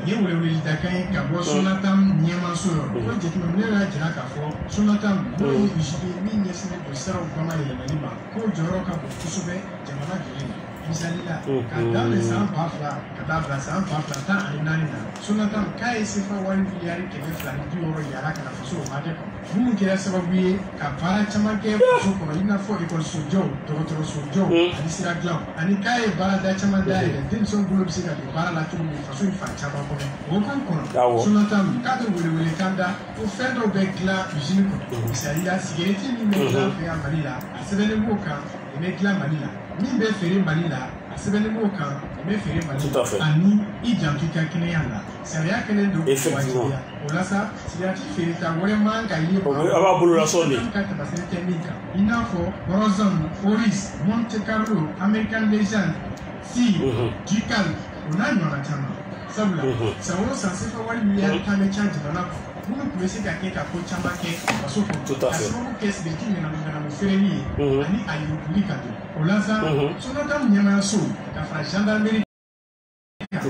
Ye wele dakan ka bɔ Sonatam ɲɛmaso yɔrɔ o jateminɛ ne y'a jira k'a fɔ Sonatam n'o ye usine min ɲɛsinnen don siraw bamayɛlɛmali ma k'o jɔyɔrɔ ka bon kosɛbɛ jamana joli la misali la k'a daminɛ san 2000 ka taa bila san 2014 na Sonatam k'a ye sefa wari miliyari 260 yala ka na faso o hakɛ kɔnɔ minnu kɛra sababu ye ka baara caman kɛ faso kɔnɔ i n'a fɔ ekɔlisojɔw dɔgɔtɔrɔsojɔw ani sira dilanw ani k'a ye baarada caman dayɛlɛ denmisɛnw bolo bɛ se ka don baara la cogo min faso in fan caman kɔnɔ o kan kɔnɔ Sonatam k'a bɛ welewele kan da ko fɛn dɔw bɛ dilan usine kɔnɔ misali la sigɛrɛti min bɛ dilan fɛ yan Mali la a sɛbɛnnen b'o kan o bɛ dilan Mali la min bɛ feere Mali la a sɛbɛnnen b'o kan o bɛ feere Mali la ani i janto i ka kɛnɛya la sariya kɛlen don wajibiya o la sa sigɛrɛti feereta wɛrɛ man ka ye a b'a bolo la sɔn de ka tɛmɛsɛnɛ tɛ min kan i n'a fɔ Horizon, Oris, Monte Carlo, American Legend, Si, Ducal o n'a ɲɔgɔnna caman sabula san o san sefa wari miliyari 10 bɛ ca jamana kɔnɔ minnu tun bɛ se ka kɛ ka ko caman kɛ faso kɔnɔ ka sababu kɛ sigɛrɛti ŋanamu feereli ye ani a yuruguli ka don o la sa Sonatam ɲɛmaayaso ka fara gendarmerie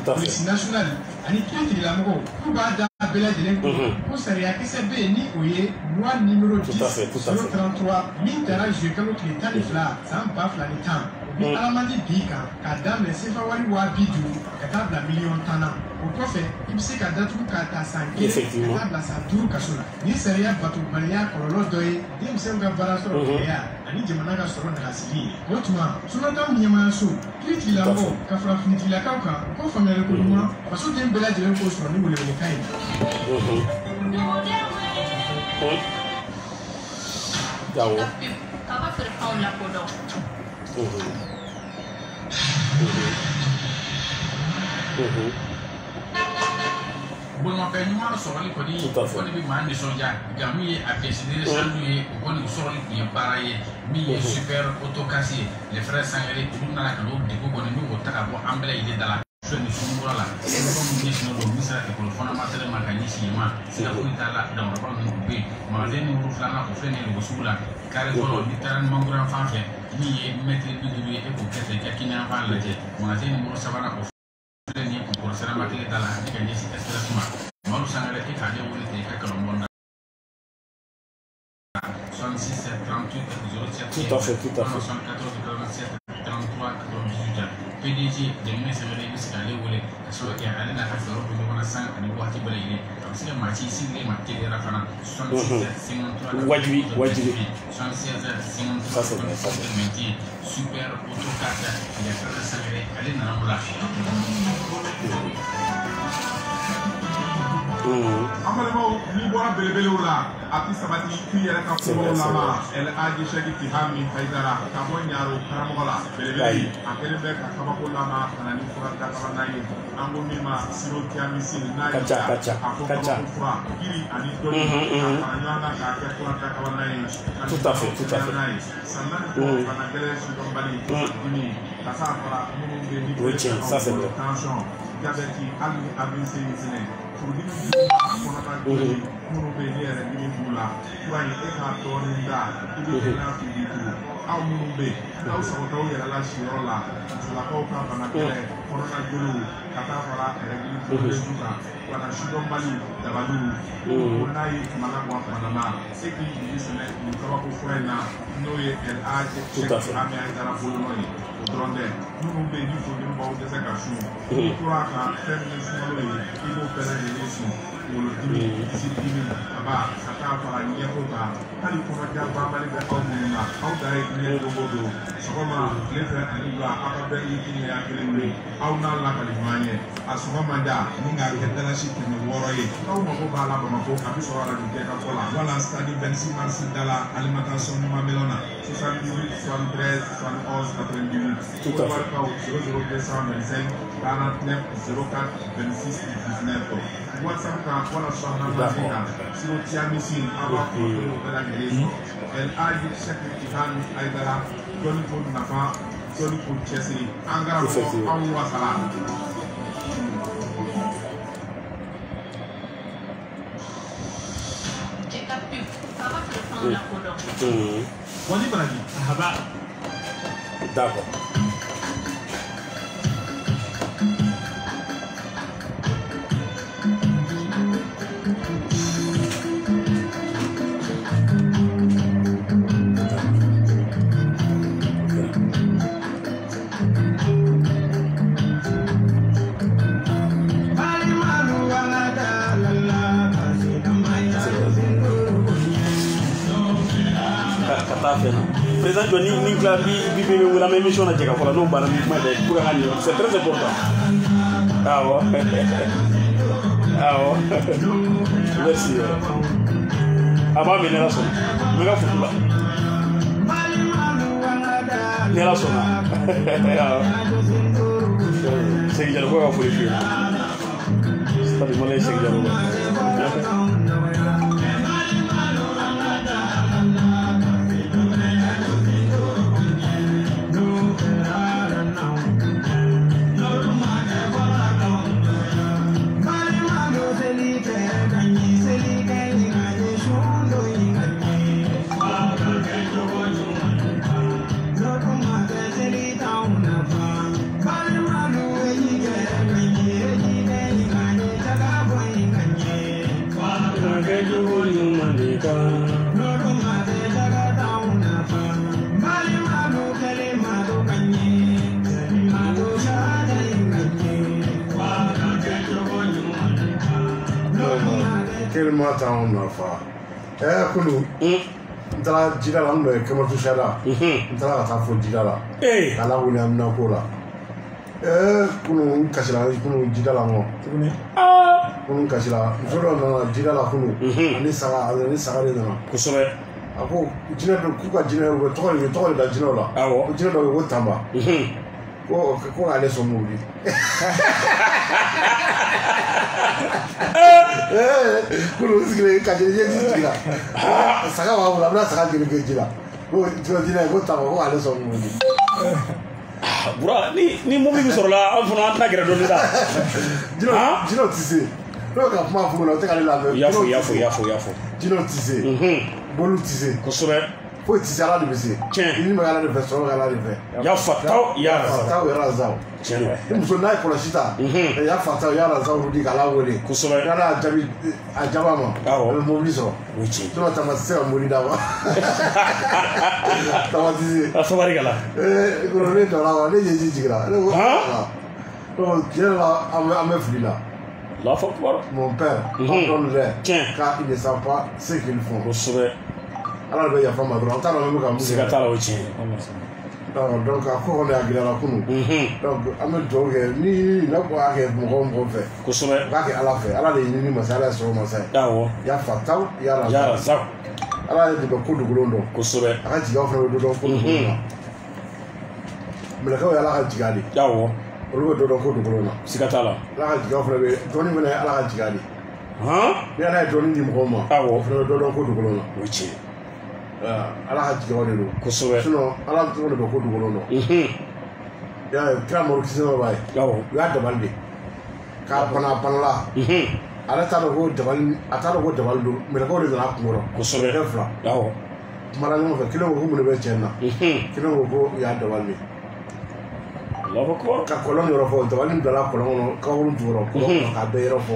polisi nationale ani kiiritigɛlamɔgɔw k'u b'a da bɛɛ lajɛlen kɔnɔ ko sariyakisɛ bɛ yen ni o ye loi numéro 10/033 min taara juillet kalo tile 12 san 2010 o bɛ alamandi bi kan k'a daminɛ sefa wari 50,000 ka taa bila miliyɔn 10 na o kɔfɛ i bɛ se ka datugu k'a ta san 1 ka taa bila san 5 kaso la ni sariya batobaliya kɔlɔlɔ dɔ ye denmisɛnw ka baara sɔrɔ gɛlɛya ani jamana ka sɔrɔ nagasili ye o tuma Sonatam ɲɛmaayaso kiiritigɛlamɔgɔw ka fara finitigilakaw kan u k'o faamuyali ko ɲuman faso den bɛɛ lajɛlen k'o sɔrɔ ni welewelekan ye. Bravo. Bolimafɛn ɲuman sɔrɔli kɔni o kɔni bɛ maa nisɔndiya nka min ye a décidé sanju ye o kɔni sɔrɔli tun ye baara ye min ye super autocase ye les frères Sangare olu nana ka n'o degun kɔni n'o ta ka bɔ an bɛɛ lajɛlen da la fɛn ni sunukura la mɔgɔ minnu ɲɛsinnen don min sera école fondamentale ma ka ɲɛsin yen ma siga foyi t'a la damaraba ninnu u bɛ yen magasin numéro 2 o filɛ nin ye Lebo sugu la carré fɔlɔ n'i taara Mangourane fan fɛ min ye mètre 50 ye e k'o kɛ ten i ka kɛnɛya fan lajɛ magasin numéro 3 o filɛ nin ye Kulukɔrɔ Siramatigɛ da la ani ka ɲɛsin SRS ma Madu Sangare e k'ale wele ten i ka kalanbon na 66 38 07 tout à fait 74 87 33 98 PDG Jamina Sangare bɛ se k'ale wele ka sɔrɔ kɛ ale n'a ka fɛɛrɛw bɛ ɲɔgɔn na san ani waati bɛɛ lajɛlen a bɛ se ka maa ci sigilen ma teliyara fana 66 53 wajibi 76 53 super autocarte ya Frères Sangare ale nana o la an balimaw n'i bɔra belebelew la ati sabati ku yɛrɛ ka fɔlɔ laban ɛlɛ aji sɛki tihami hayidara ka bɔ ɲaro karamɔgɔ la belebele a kɛlen bɛ ka kabako laban ka na ni fura dakaba n'a ye an ko min ma siro kiamisi n'a ye a ko kabako fura kiri ani dɔnni ka fara ɲɔgɔn kan k'a kɛ fura dakaba n'a ye ka ni n'a ye sannan ni fana gɛlɛn sidɔnbali dimi ka taa fara minnu bɛ ni tension jabɛti hali ni AVC fɛnɛ furudimi kɔnɔta joli minnu bɛ ne yɛrɛ dimi b'u la fura in e k'a dɔɔnin da i bɛ kɛ n'a fɔ i bolo aw minnu bɛ yen n'aw sagotɔw yɛrɛ la siyɔrɔ la musolakaw ka bana kɛlɛ kɔnɔna joliw ka taa fara règle kan wala sidɔnbali dabaliw ko n'a ye kumana bɔ a kumana na e k'i jigi sɛnɛ nin kabako fura in na n'o ye LH Ami Hayidara bolonɔ ye o dɔrɔn tɛ minnu bɛ yen ni furudimibaw tɛ se ka sun n'i tora ka fɛn min sunkalo ye i b'o bɛɛ lajɛlen sun kunkolodimi disi dimi kaba ka taa fara ɲɛko kan hali kɔnɔja banbali bɛ aw minnu na aw da ye diɲɛ don o don sɔgɔma tile fɛ ani wula aw ka bɛɛ y'i kiniya kelen ye aw n'a lakali ɲɔgɔn ye a sɔngɔ man di ni k'a kɛ dalasi 600 ye aw mago b'a la Bamako a bɛ sɔrɔ arajo kɛ ka fɔ la wala stade 26 mars da la alimentation numéro na 78 73 71 98 warikaw 00225 49 04 26 19 WhatsApp kan wala sɔnna mafi kan siro tiamisi an b'a fɔ o bɛɛ lajɛlen sɔrɔ LH Sɛki Tihami Hayidara dɔnni ko nafa dɔnni ko cɛsiri an kɛra mɔgɔ anw wasala. Wani Baraji. D'accord. Président Johnny Nicolas Bibi la même émission à Djeka pour la pour c'est très important. Ah ouais. Ah ouais. Merci. Ah bah bien là son. Mega football. Bien là son. C'est que je le vois pour les filles. C'est pas du mal c'est que je le vois. Kelma town nafa kunu ntala jira la ndo kema to shada ntala ka fo jira la kala wuli amna ko la kunu kasila kunu jira la ngo kunu kasila zoro na jira la kunu ani saga le na kusobe ako jira do ku ka jira ko to da jira la ko jira do ko tamba ko ale so muri kuru sigile kajere jira saga wa bula bula saga jira jira ko jira ko tamba ko ale so muri bura ni mobili bi sɔrɔla an fana an tɛna gɛrɛ dɔɔni da jino ti se n'o ka kuma f'u la o tɛ k'ale lamɛn yafo jino ti se bolu ti se kosɛbɛ foyi ti se ala de bɛ se tiɲɛ ni bɛ ala de fɛ sɔrɔ bɛ ala de fɛ yafataw yara zaw tiɲɛ ni muso n'a ye kɔlɔsi ta yafataw yara zaw di k'ala wele kosɛbɛ n'ala jaabi a jaba ma a bɛ mobili sɔrɔ o tiɲɛ n'o tama se ka mobili d'a ma tama ti se a sabari kala kɔrɔ ne dɔra wa ne ɲɛji jiginra ne ko tiɲɛ la an bɛ fili la mon père pardonne les car ils ne savent pas ce qu'ils font. Kosɛbɛ ala de bɛ yafa ma dɔrɔn an t'a dɔn an bɛ ka mun siga t'a la o tiɲɛ donc a ko kɔni a gɛlɛyara kunun donc an bɛ dugawu kɛ ni ne ko a kɛ mɔgɔ fɛ kosɛbɛ k'a kɛ ala fɛ ala de ye ɲini masa ala ye sɔrɔ masa ye ya fataw ya razaw ala ye de bɛ ko dugulen dɔn kosɛbɛ a ka jigaw fana bɛ dɔn ko dugulen na mɛlɛkɛw ye ala ka jiga de olu bɛ dɔn ko dugulen na siga t'a la ala ka jigaw fana bɛ dɔnni fana ye ala ka jiga de ni ala ye dɔnni di mɔgɔw ma o fana bɛ dɔn ko dugulen na o ye tiɲɛ ala ka jigaw de don kosɛbɛ sinon ala tɔgɔ de bɛ ko dugulen dɔn ya kira mɔri kisɛ dɔ b'a ye u y'a dabali de k'a banala ale t'a dɔn ko dabali a t'a dɔn ko dabali don mɛlɛkɛw de nana a kun kɔrɔ kosɛbɛ kɛ fila kumana ɲɔgɔn fɛ kelen ko ko mun de bɛ cɛn na kelen ko ko u y'a dabali de ka kɔlɔn yɔrɔ fɔ dabali bilala kɔlɔn kɔnɔ kaburu jukɔrɔ k'a bɛɛ yɔrɔ fɔ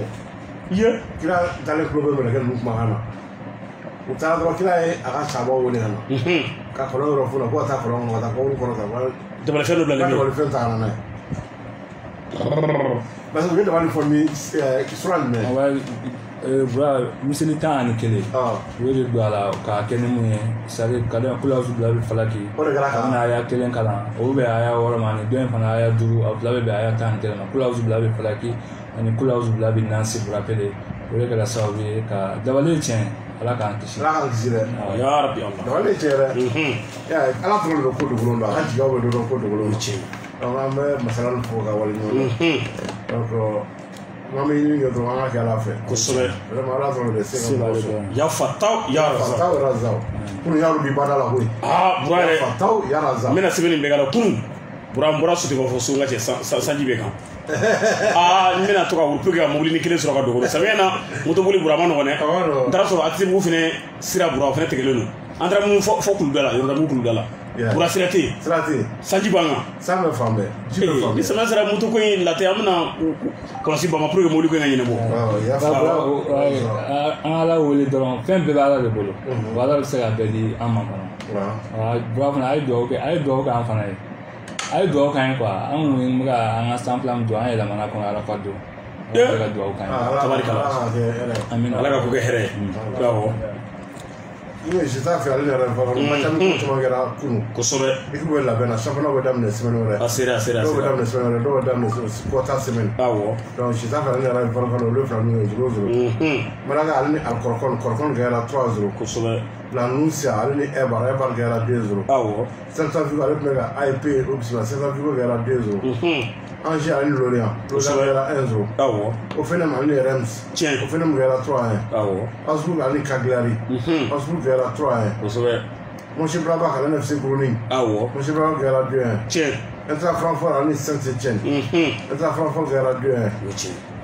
kira dalen tulo bɛ mɛlɛkɛ ninnu kumakan na u taara dɔrɔn kira ye a ka sabaw wele ka na ka kɔlɔn yɔrɔ fɔ la ko ka taa kɔlɔn kɔnɔ ka taa kaburu kɔnɔ ka dabalifɛn dɔ bila dabalifɛn ta ka na n'a ye parce que u ye dabali fɔ ni sura jumɛn bura miseli tan ani kelen u ye de don a la k'a kɛ ni mun ye c'est-à-dire ka dɔn kula bila bɛ falaki a bɛna aya kelen kalan olu bɛ aya wɔɔrɔ ma ani dɔ in fana aya duuru a fila bɛ bɛn aya tan ni kelen ma kula bila bɛ falaki ani kula bila bɛ nansi burapele o de kɛra sababu ye ka dabali tiɲɛ ala k'an kisi ala k'an kisi dɛ yarabi dabali tiɲɛ dɛ ala tɔgɔ de bɛ ko dugulen don a ka jigaw bɛ dɔn ko dugulen don tiɲɛ donc an bɛ masala nin fɔ ka wale ɲɔgɔn donc n'an bɛ ɲini kɛ dɔrɔn an ka kɛ ala fɛ kosɛbɛ vraiment ala dɔrɔn de se ka mɔgɔ sɔrɔ ya fataw ya razaw kunun y'a bi bada la koyi bura yɛrɛ fataw ya razaw n bɛna sɛbɛnni bɛɛ k'a la kunun bura n bɔra sutigɛ fɔ so n ka cɛ sanji bɛ kan n bɛna to ka wuli pour que ka mobili ni kelen sɔrɔ ka don samiyɛ na motoboli bura ma nɔgɔn dɛ n taara sɔrɔ atisibugu fɛnɛ sira bura o fɛnɛ tigɛlen don an taara mun fɔ kuluda la yɔrɔdabugu kuluda la bura sira tɛ yen sanji b'an kan san bɛ fan bɛɛ ni samiya sera moto ko in latɛ an bɛna kɔlɔsi bama pour que mobili ko in ka ɲɛnabɔ an ala wele dɔrɔn fɛn bɛɛ bɛ ala de bolo ala bɛ se ka bɛɛ di an ma fana bura fana a ye dugawu kɛ an fana ye a ye dugawu k'an ye quoi an kun bɛ ka an ka sanfɛla min don an yɛlɛmana kɔnɔ arafa don an bɛ ka dugawu k'an ye tabarikala ala ka ko kɛ hɛrɛ ye awɔ si t'a fɛ ale yɛrɛ fa kɔnɔ ma caman ko caman kɛra kunun kosɛbɛ équipe bɛ labɛn na championnat bɛ daminɛ semaine wɛrɛ a sera dɔw bɛ daminɛ semaine wɛrɛ dɔw bɛ daminɛ kɔta semaine awɔ donc si t'a fɛ ale yɛrɛ fa kɔnɔ olu fila ninnu ye 0-0 Malaga ale ni Alcorcon kɛra 3-0 kosɛbɛ La Nuncia ale ni Eibar kɛra 2-0 awɔ Celta Vigo ale tun bɛ ka AEP o bisimila Celta Vigo kɛra 2-0 Angers ale ni Lorient kɛra 1-0 awɔ Hoffenheim ale ni Reims Hoffenheim kɛra 3-1 awɔ Augsburg ale ni Cagliari Augsburg kɛra 3-1 kosɛbɛ Mönchengladbach ale ni FC Groningen awɔ Mönchengladbach kɛra 2-1 Eintracht Frankfurt ale ni Saint-Etienne Eintracht Frankfurt kɛra 2-1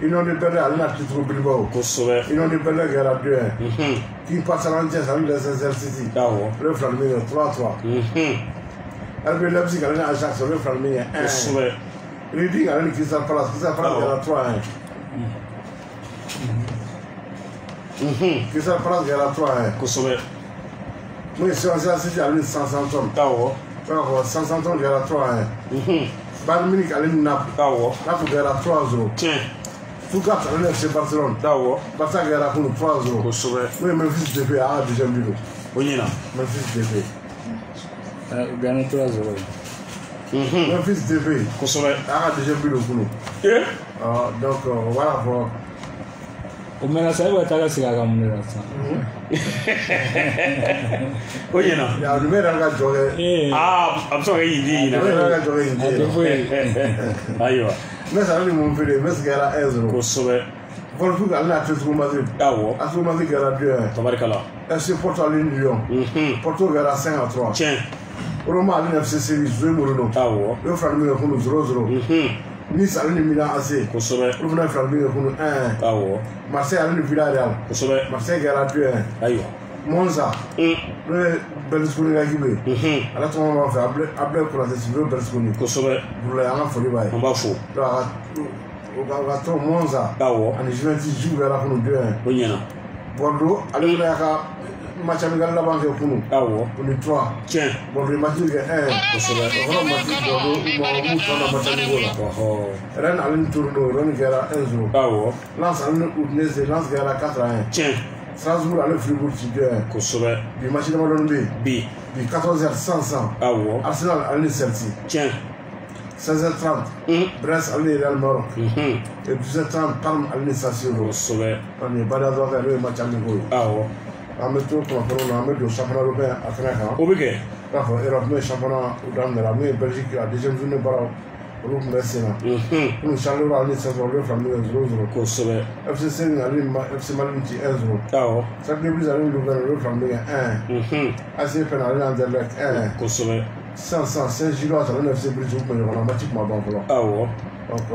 Union de Berlin ale ni Atletico Bilbao kosɛbɛ Union de Berlin kɛra 2-1 King Passarantes ale ni Leicester City awɔ olu fila min kɛ 3-3 RB Leipzig ale ni Ajax olu fila min kɛ 1-1 kosɛbɛ Reading ale ni Crystal Palace kɛra 3-1 Crystal Palace kɛra 3-1 kosɛbɛ mun ye Swansea City ale ni Southampton awɔ Southampton kɛra 3-1 Bayern Munich ale ni Naples awɔ Naples kɛra 3-0 Stuttgart ale ni FC Barcelone awɔ Barca kɛra kunun 3-0 kosɛbɛ mun ye Memphis Depay a ka deuxième but o ɲɛna Memphis Depay gagné 3-0 Memphis Depay kosɛbɛ a ka deuxième but kunun donc voilà fɔ o mɛnna sa e bɛ taa ka segin a kan mun de la sisan o ɲɛna olu bɛ yɛrɛ ka jɔ kɛ a bɛ se ka kɛ yen den ɲinan olu bɛ yɛrɛ ka jɔ kɛ yen den ayiwa Metz ale ni Montpellier Metz kɛra 1-0 kosɛbɛ Wolfsburg ale ni Atletico Madrid awɔ Atletico Madrid kɛra 2-1 tabarikala FC Porto ale ni Lyon Porto kɛra 5-3 tiɲɛ Roma ale ni FC Séville José Mourinho awɔ olu fila min kɛ kunun 0-0 Nice ale ni Milan AC kosɛbɛ olu fana fila min kɛ kunun 1-1 awɔ Marseille ale ni Villarreal kosɛbɛ Marseille kɛra 2-1 ayiwa Monza n'o ye Berlusconi ka équipe ye ale tɔgɔ b'a fɛ Abdel Konaté Silvio Berlusconi kosɛbɛ Burulayi an ka foli b'a ye an b'a fo o ka tɔn Monza awɔ ani Juventus Juve kɛra kunun 2-1 o ɲɛna Bordeaux ale fana y'a ka match amical laban kɛ kunun awɔ o ni 3 tiɲɛ Bordeaux match kɛ 1 kosɛbɛ o fana match Bordeaux m'u tɔn na match amical la Rennes ale ni Torino Rennes kɛra 1-0 awɔ Lens ale ni Udinese Lens kɛra 4-1 tiɲɛ Strasbourg ale Fribourg ci bien kosɛbɛ bi match dama dɔɔni bɛ yen bi 14h 100 awɔ Arsenal ale ni Chelsea tiɲɛ 16h30 Brest ale ni Real Maroc et 17h30 Parme ale ni San Siro kosɛbɛ on est bada dɔ fɛ n'o ye match amico ye awɔ an bɛ to kunnafoniw na an bɛ don championnat européen a fɛnɛ kan o bɛ kɛ i b'a fɔ Europe n'o ye championnat u daminɛna n'o ye Belgique a deuxième journée baaraw olu tun bɛ sen na minnu Charleroi ale ni Saint-Ouen olu ye fila minnu kɛ 0-0 kosɛbɛ FC Séville ale ni FC Mali ci 1-0 awɔ Cercle Bruges ale ni Louvain olu ye fila minnu kɛ 1 AC Pen ale ni Anderlecht 1 kosɛbɛ Saint-Gilloise ale ni FC Bruges u tun bɛ ɲɔgɔn na match tun ma ban fɔlɔ awɔ donc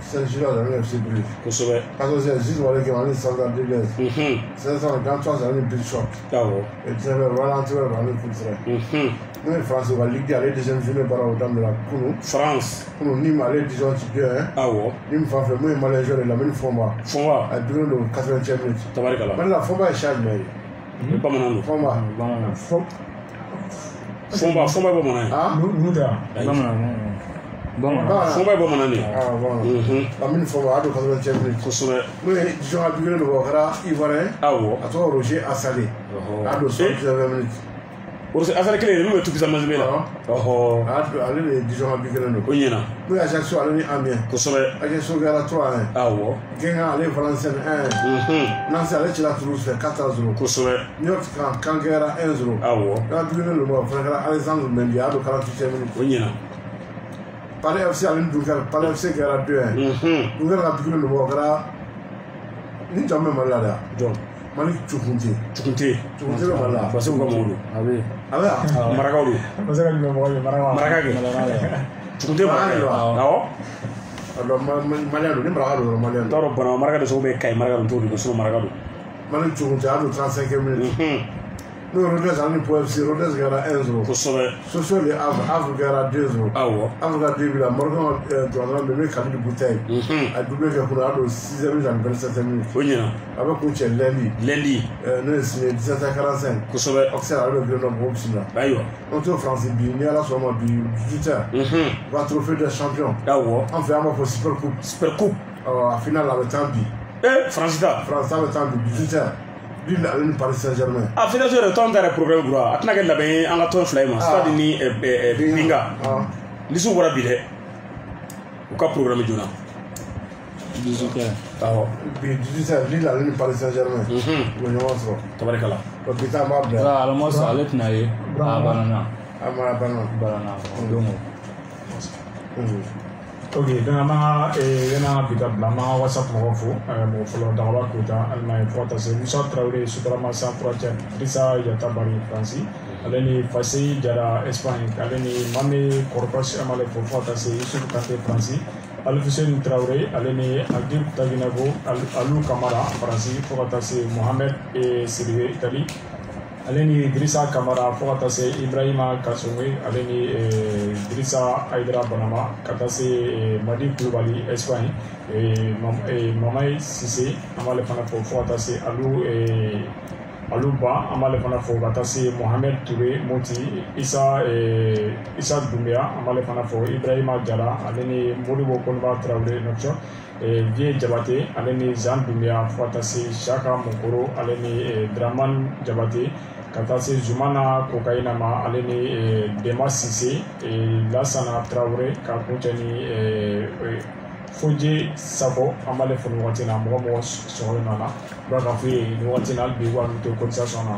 Saint-Gilloise ale ni FC Bruges kosɛbɛ 14h Gilles ale kɛ ale ni Standard Liège 16h23 ale ni Bishop awɔ et 19h Roland Antwerp ale ni Fulham n'o ye France u ka Ligue 2 ale deuxième journée baaraw o daminɛna kunun France kunun Nîmes ale ye Dijon ci 2-1 awɔ Nîmes fan fɛ mun ye malien joueur ye Lamine Fomba a dugulen don 80e minute tabarikala Mali la Fomba ye charge jumɛn ye bamanan don Fomba Fomba ye bamanan ye mun da Fomba ye bamanan de ye Lamine Fomba a don 80e minute kosɛbɛ n'o ye Dijon a dugulen don o kɛra Ivoirien awɔ a tɔgɔ Roger Assalé a don 79e minute Assalé kelen min bɛ Tukisa Mazembe la ɔhɔ ale de ye Dijon a dugulen don o ɲɛna n'o ye Ajaccio ale ni Amiens kosɛbɛ Ajaccio kɛra 3-1 awɔ Guingamp ale ye Valenciennes 1 Nancy ale cira Toulouse fɛ 4-0 kosɛbɛ New York kan kɛra 1-0 awɔ n'a dugulen don o fana kɛra Alexandre Mendy a don 48e minute o ɲɛna Paris FC ale ni Dunkerque Paris FC kɛra 2-1 Dunkerque ka dugulen don o kɛra ni jamu bɛ Mali la dɛ Mali Cukunte bɛ Mali la parce que u ka mɔgɔw don a bɛ marakaw don parce que jumɛn mɔgɔ ye maraka kɛ Cukunte maraka awɔ Malien don ni maraka don Malien t'a dɔn bana maraka de sɔrɔ bɛ Kayi maraka don t'o de don sinon maraka don Mali Cukunte a don 35e minute n'o ye Rodez ale ni Pau FC Rodez kɛra 1-0 kosɛbɛ Sochaux de Havre kɛra 2-0 awɔ Havre ka 2 bila Marocain dɔgɔtɔrɔ bɛ n'o ye Khalid Boutaye a doublé kɛ kunun a don 6e minute ani 27e minute o ɲɛna a bɛ kun cɛ lundi n'o ye signé 17h45 kosɛbɛ Auxerre ale bɛ Grenoble mɔgɔw bisimila ayiwa an t'o France bi ni Ala sɔnna ma bi 18h va trophée des champions awɔ an fɛ an b'a fɔ super coupe a final a bɛ taa bi France ta bɛ taa bi 18h Lille ale ni Paris Saint-Germain finale yɛrɛ tɔn ta yɛrɛ problème bura a tɛna kɛ labɛn ye an ka tɔn fila ye ma Stade ni Binga lisiw bɔra bi dɛ u ka programme joona 18h awɔ bi 18h Lille ale ni Paris Saint-Germain u bɛ ɲɔgɔn sɔrɔ tabarikala bi taa an b'a bila almost ale tɛna ye a banana donc ok donc an b'an ka yan'an ka bi ta bila an b'an ka whatsapp mɔgɔw fo mɔgɔ fɔlɔ Dagaba Koyita Allemagne fo ka taa se Musa Traoré Sotarama sans frontière Idrissa Yata Bari France ale ni Fassi Jara Espagne ale ni Mame Korpas Amale fo ka taa se Youssouf Kanté France Alfousseni Traoré ale ni Agib Taginabo Alou Kamara France fo ka taa se Mohamed Sidibé Italie ale ni Idrissa Kamara fo ka taa se Ibrahima Kassoumi ale ni Idrissa Aïdara Banama ka taa se Madi Kulubali Espagne Mamay Cissé an b'ale fana fo fo ka taa se Alou Ba an b'ale fana fo ka taa se Mohamed Touré Moti Isa Doumbia an b'ale fana fo Ibrahima Jara ale ni Modibo Koniba Traoré Noccio Vie Jabate ale ni Jean Doumbia fo ka taa se Chaka Mokoro ale ni Draman Jabate ka taa se Zumana Kokaina ma ale ni Dema Cissé Lassana Traoré ka kuncɛ ni Fodje Sako an b'ale fo nin waati na mɔgɔ sɔgɔlen nɔ a la donc k'a fɔ ye nin waati na hali bi wari min to cotisation na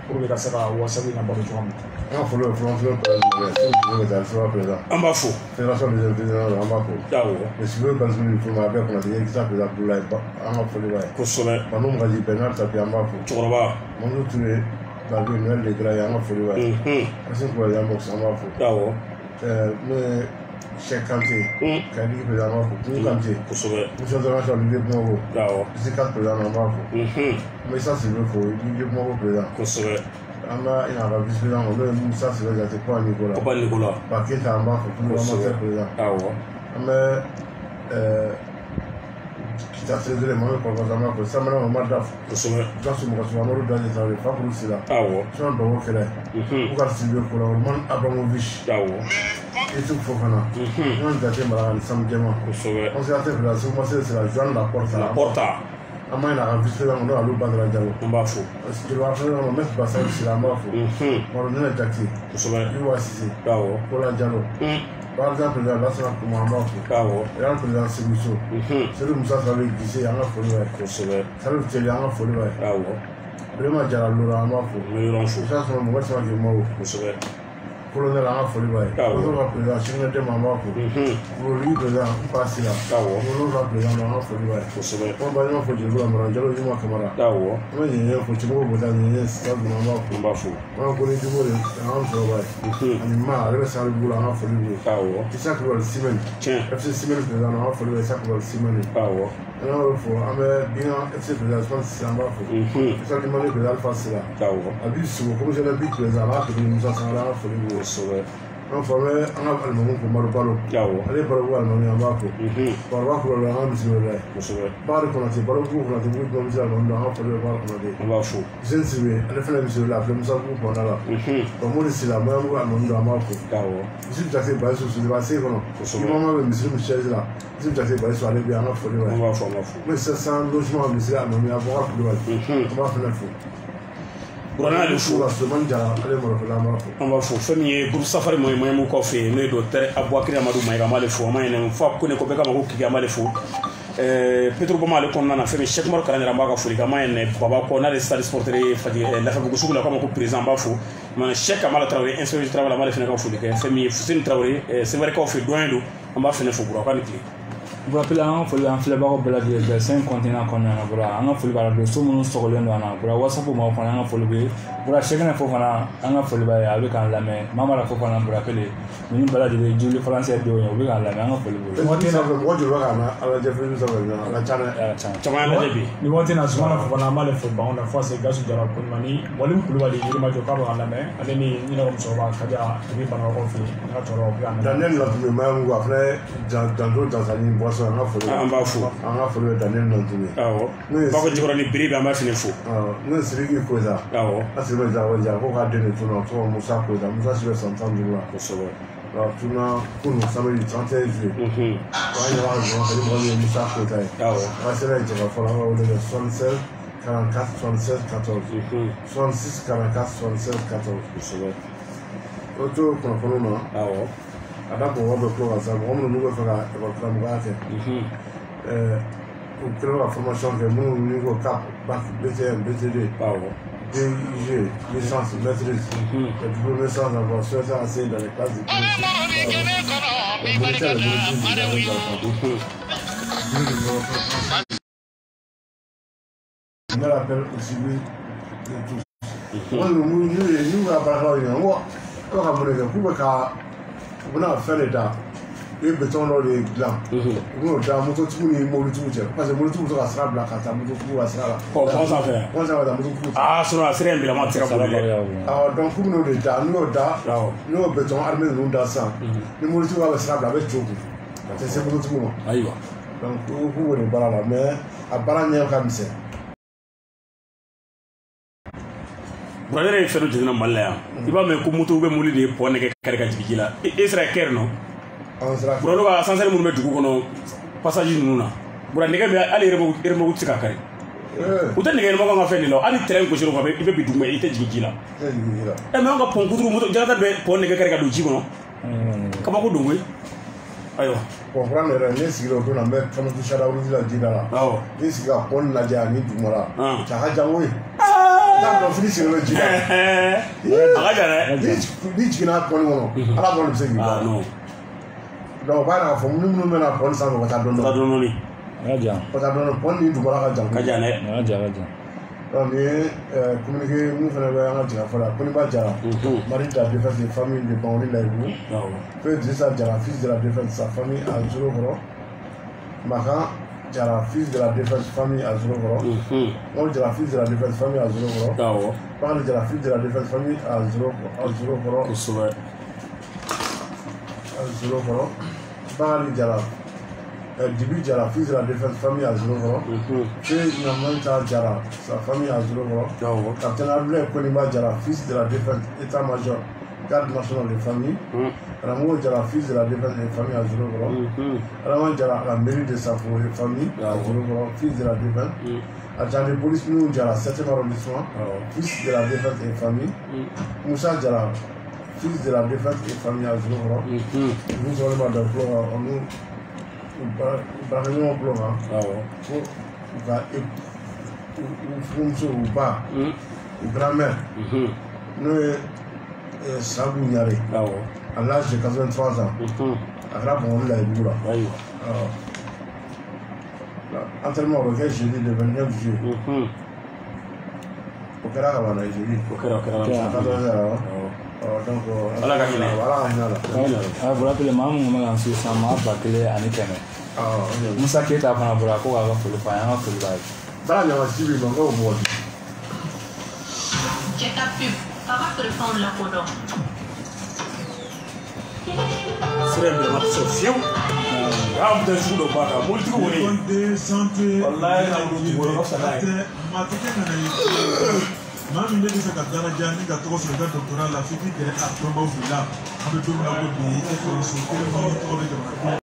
pour que ka se ka wasabi na balo cogo min an ka foli bɛ fɔlɔ président an b'a fo fédération des présidents an b'a fo awɔ mais Sibiru Bansiri fo ma a bɛɛ kɔnɔ ye kisa président Abdoulaye an ka foli b'a ye kosɛbɛ Banu Magaji Bernard Tapie an b'a fo cɛkɔrɔba Mamadou Touré Babou Noël Legra an ka foli b'a ye Asim Kouyaté an b'a fo awɔ n'o ye Cheikh Kanté ka di président an b'a fo Koungou Kanté kosɛbɛ mission international Olivier Kumako awɔ Isikat président an b'a fo n bɛ Issa Sidibe fo Olivier Kumako président kosɛbɛ an b'a ina ka vice président n'o ye Moussa Sidibe Diaté Papa Nicolas Ba Keita an b'a fo pour le président awɔ an bɛ Kita Trésorier Mohamed Kɔrɔbɔrɔ an b'a fo Samara Mamad Daf kosɛbɛ Gassou Mɔgɔsuma Amadou Daje Traoré Fakuru Sila awɔ Jean Dogo Kɛlɛ Bukar Sidibe Kola Roman Abramovich awɔ Youtube Fofana Jean Jate Mara ani Sam Diema kosɛbɛ conservateur fédération Marseille sera Joan Laporta Ama ina ka visite on a lu bandra jalo. On b'a fo. Parce que wa fo on met basa sila ma fo. On ne takti. So ba. Ni wa sisi. Dawo. Ko la jalo. Par exemple, la sera pour moi ma fo. Dawo. Et le président Sibuso. C'est le Moussa Salé qui s'est en foli wa. So ba. Ça le télé en foli wa. Dawo. Vraiment jara lora ma fo. Le ron fo. Ça c'est mo sa ke mo. So ba. Colonel en foli wa. Dawo. Le président Chine de mama fo. Pour lui président passer là. Dawo. Le président en foli wa. So ba. On va y faire du amara jalo di ma kamara. Dawo. On y est pour tu mo boda ni stade mama fo. On b'a fo. On connaît du monde en foli wa. Ani ma le sa le boula en foli wa. Dawo. C'est ça que le semaine. Tiens. FC semaine président en foli wa ça que le semaine. Dawo. Alors il faut bien FC président c'est en bas fo. Ça demande que l'alpha c'est là. Dawo. Abi sou comme je l'ai dit président là que nous ça en foli wa. So ba. On formait un allemand pour Maropalo. Allez, par le allemand en bas. Par le pour le rang du Soleil. Par le connaître, par le coup, on a des bouts comme ça, on a fait le bar qu'on a dit. On va fou. Je ne sais pas, elle fait la mission là, comme ça, pour qu'on a là. Comme on est ici là, moi, on a un mot. Je suis passé par ce que passé, non. Il m'a même monsieur Michel là. Je suis passé par ce aller bien, on va faire. On va faire. Mais ça, c'est un logement, mais c'est là, on a voir pour le on va faire le fou. Burana le fou. On va fou. Femi groupe safari moy mo ko fe ne docteur Abouakri Amadou Maïga ma le fou ma ne fo ko ne ko be ka ma ko ki ma le fou Petro Boma le konna na femi Cheikh Mar Karanja ma ka fou ka ma ne baba ko na le stade sportif fadi la fa bugu la ko ma ko président ba fou man Cheikh Amala Traoré inspecteur travail ma le fene ka fou ke femi Fusine Traoré c'est vrai ko fe doyen do on ba fene fou bro ka ni Vous rappelez un peu l'enflébard de la 5 continents qu'on a, un peu de somme sur le nom, pour WhatsApp ou mon frère, un peu le pour la chacun pour un peu le avec un lame, maman la faut pour rappeler, une balade de Julie français de avec un lame, un peu le moi je vois à la Japanese la channel. Ni wote na zwana kwa male football na fase gasu jara kunmani walimu kulwa li yiri majo kabo alame aleni ni na msoba kaja ni bana ko fi na toro bia Daniel la tume mangu après dans Tanzanie boisson en afro en afro Daniel la tume awo ba ko jikoro ni biri ba ma fini fo no sirigi koza awo asiro za waja ko ka dene tuno to Musa koza Musa sibe santam dula ko so alors tuna kunu samedi 31 juillet quand il va rejoindre le Musa koza awo asira je va falloir au 76 44 76 14 66 44 76 14 so auto kono no awo adapo wo be ko asa mo mo no be fara e ba kram ga te on crée la formation que nous niveau cap bac BTM BTD awo DIG licence maîtrise et diplôme licence en sciences assez dans les classes on appelle aussi tous nous va parler moi quand on me dit pour on a fait l'état et béton dans les glands on a moto tout ni moto tout parce que moto tout ça sera blanc quand moto tout sera là comment ça fait moto ah sur la série bien ma tira pour ah donc pour nous l'état nous béton armé nous dans ça le moto tout sera blanc avec tout c'est moto tout aïwa donc vous voulez pas là mais à baranya comme ça Brother e fero jina malaya iba me ko muto be muli de pone ke karika jigila Isra ker no bro ba sansere mun me dugu kono passage nuna bura nege be ali rebo tika kare uta nege mo ko fe ni lo ali terrain ko jiro ko be ibe bi dugu me ite jigila e me ko pon kuduru muto jada be pone ke karika do jigo no kama ko dungu ayo comprendre ne sigiro do na me kama tu shara uru la jidala ni siga pon la ja ni dumara ta haja woy dans fini sur le jida ni jina pon wono ala bon se gi non donc ba na fo mun mun na pon sa ko ta don ni aja ko ta don pon ni dumara ka ja ne aja donc communiquer nous fana ba nga jira fala ko ni ba jara mari de la défense des familles de Banoli la Ibu peut dire ça jara fils de la défense sa famille à Zologoro Maka jara fils de la défense famille à Zologoro on jara fils de la défense famille à Zologoro parle de la fils de la défense famille à Zologoro Zologoro parle jara Djibi Jara, fils de la défense famille à Zologoro. Puis Namanta Jara, sa famille à Zologoro. Capitaine Abdoulaye Konima Jara, fils de la défense état-major garde nationale des familles. Ramon Djara, fils de la défense des familles à Zurogoro. Ramon Djara, la mairie de Safo et famille à Zurogoro, fils de la défense. Agent de police nous Djara, 7e arrondissement, fils de la défense et famille. Moussa Djara, fils de la défense et famille à Zurogoro. Nous sommes les madame Flora, nous parlons Flora. Ou pas, grand-mère. Nous Sabou Niare, à l'âge de 83 ans. À Grabon, la Boula. Entraînement au jeudi le 29 juillet. Au Karakavana, jeudi. Au Karakavana. Donc, voilà, vous rappelez, maman, on m'a lancé ça, m'a bâclé à Nikeme. Moussa Keta, on a pour la cour à pour le pain, pour le bail. Dans la suivi, on va au bois. Check up pub, papa peut prendre la photo. Frère de ma Sofiou. Ah, vous êtes sous le bas, vous êtes où? Wallahi, la route, vous êtes là. Mami ne bisa ka daraja ni ka tɔgɔ sɔrɔ i ka doctorat la f'i k'i gɛrɛ a dɔnbaw fɛ la an bɛ don min na ko bi e kɔni so kelen fana tɔgɔ bɛ jamana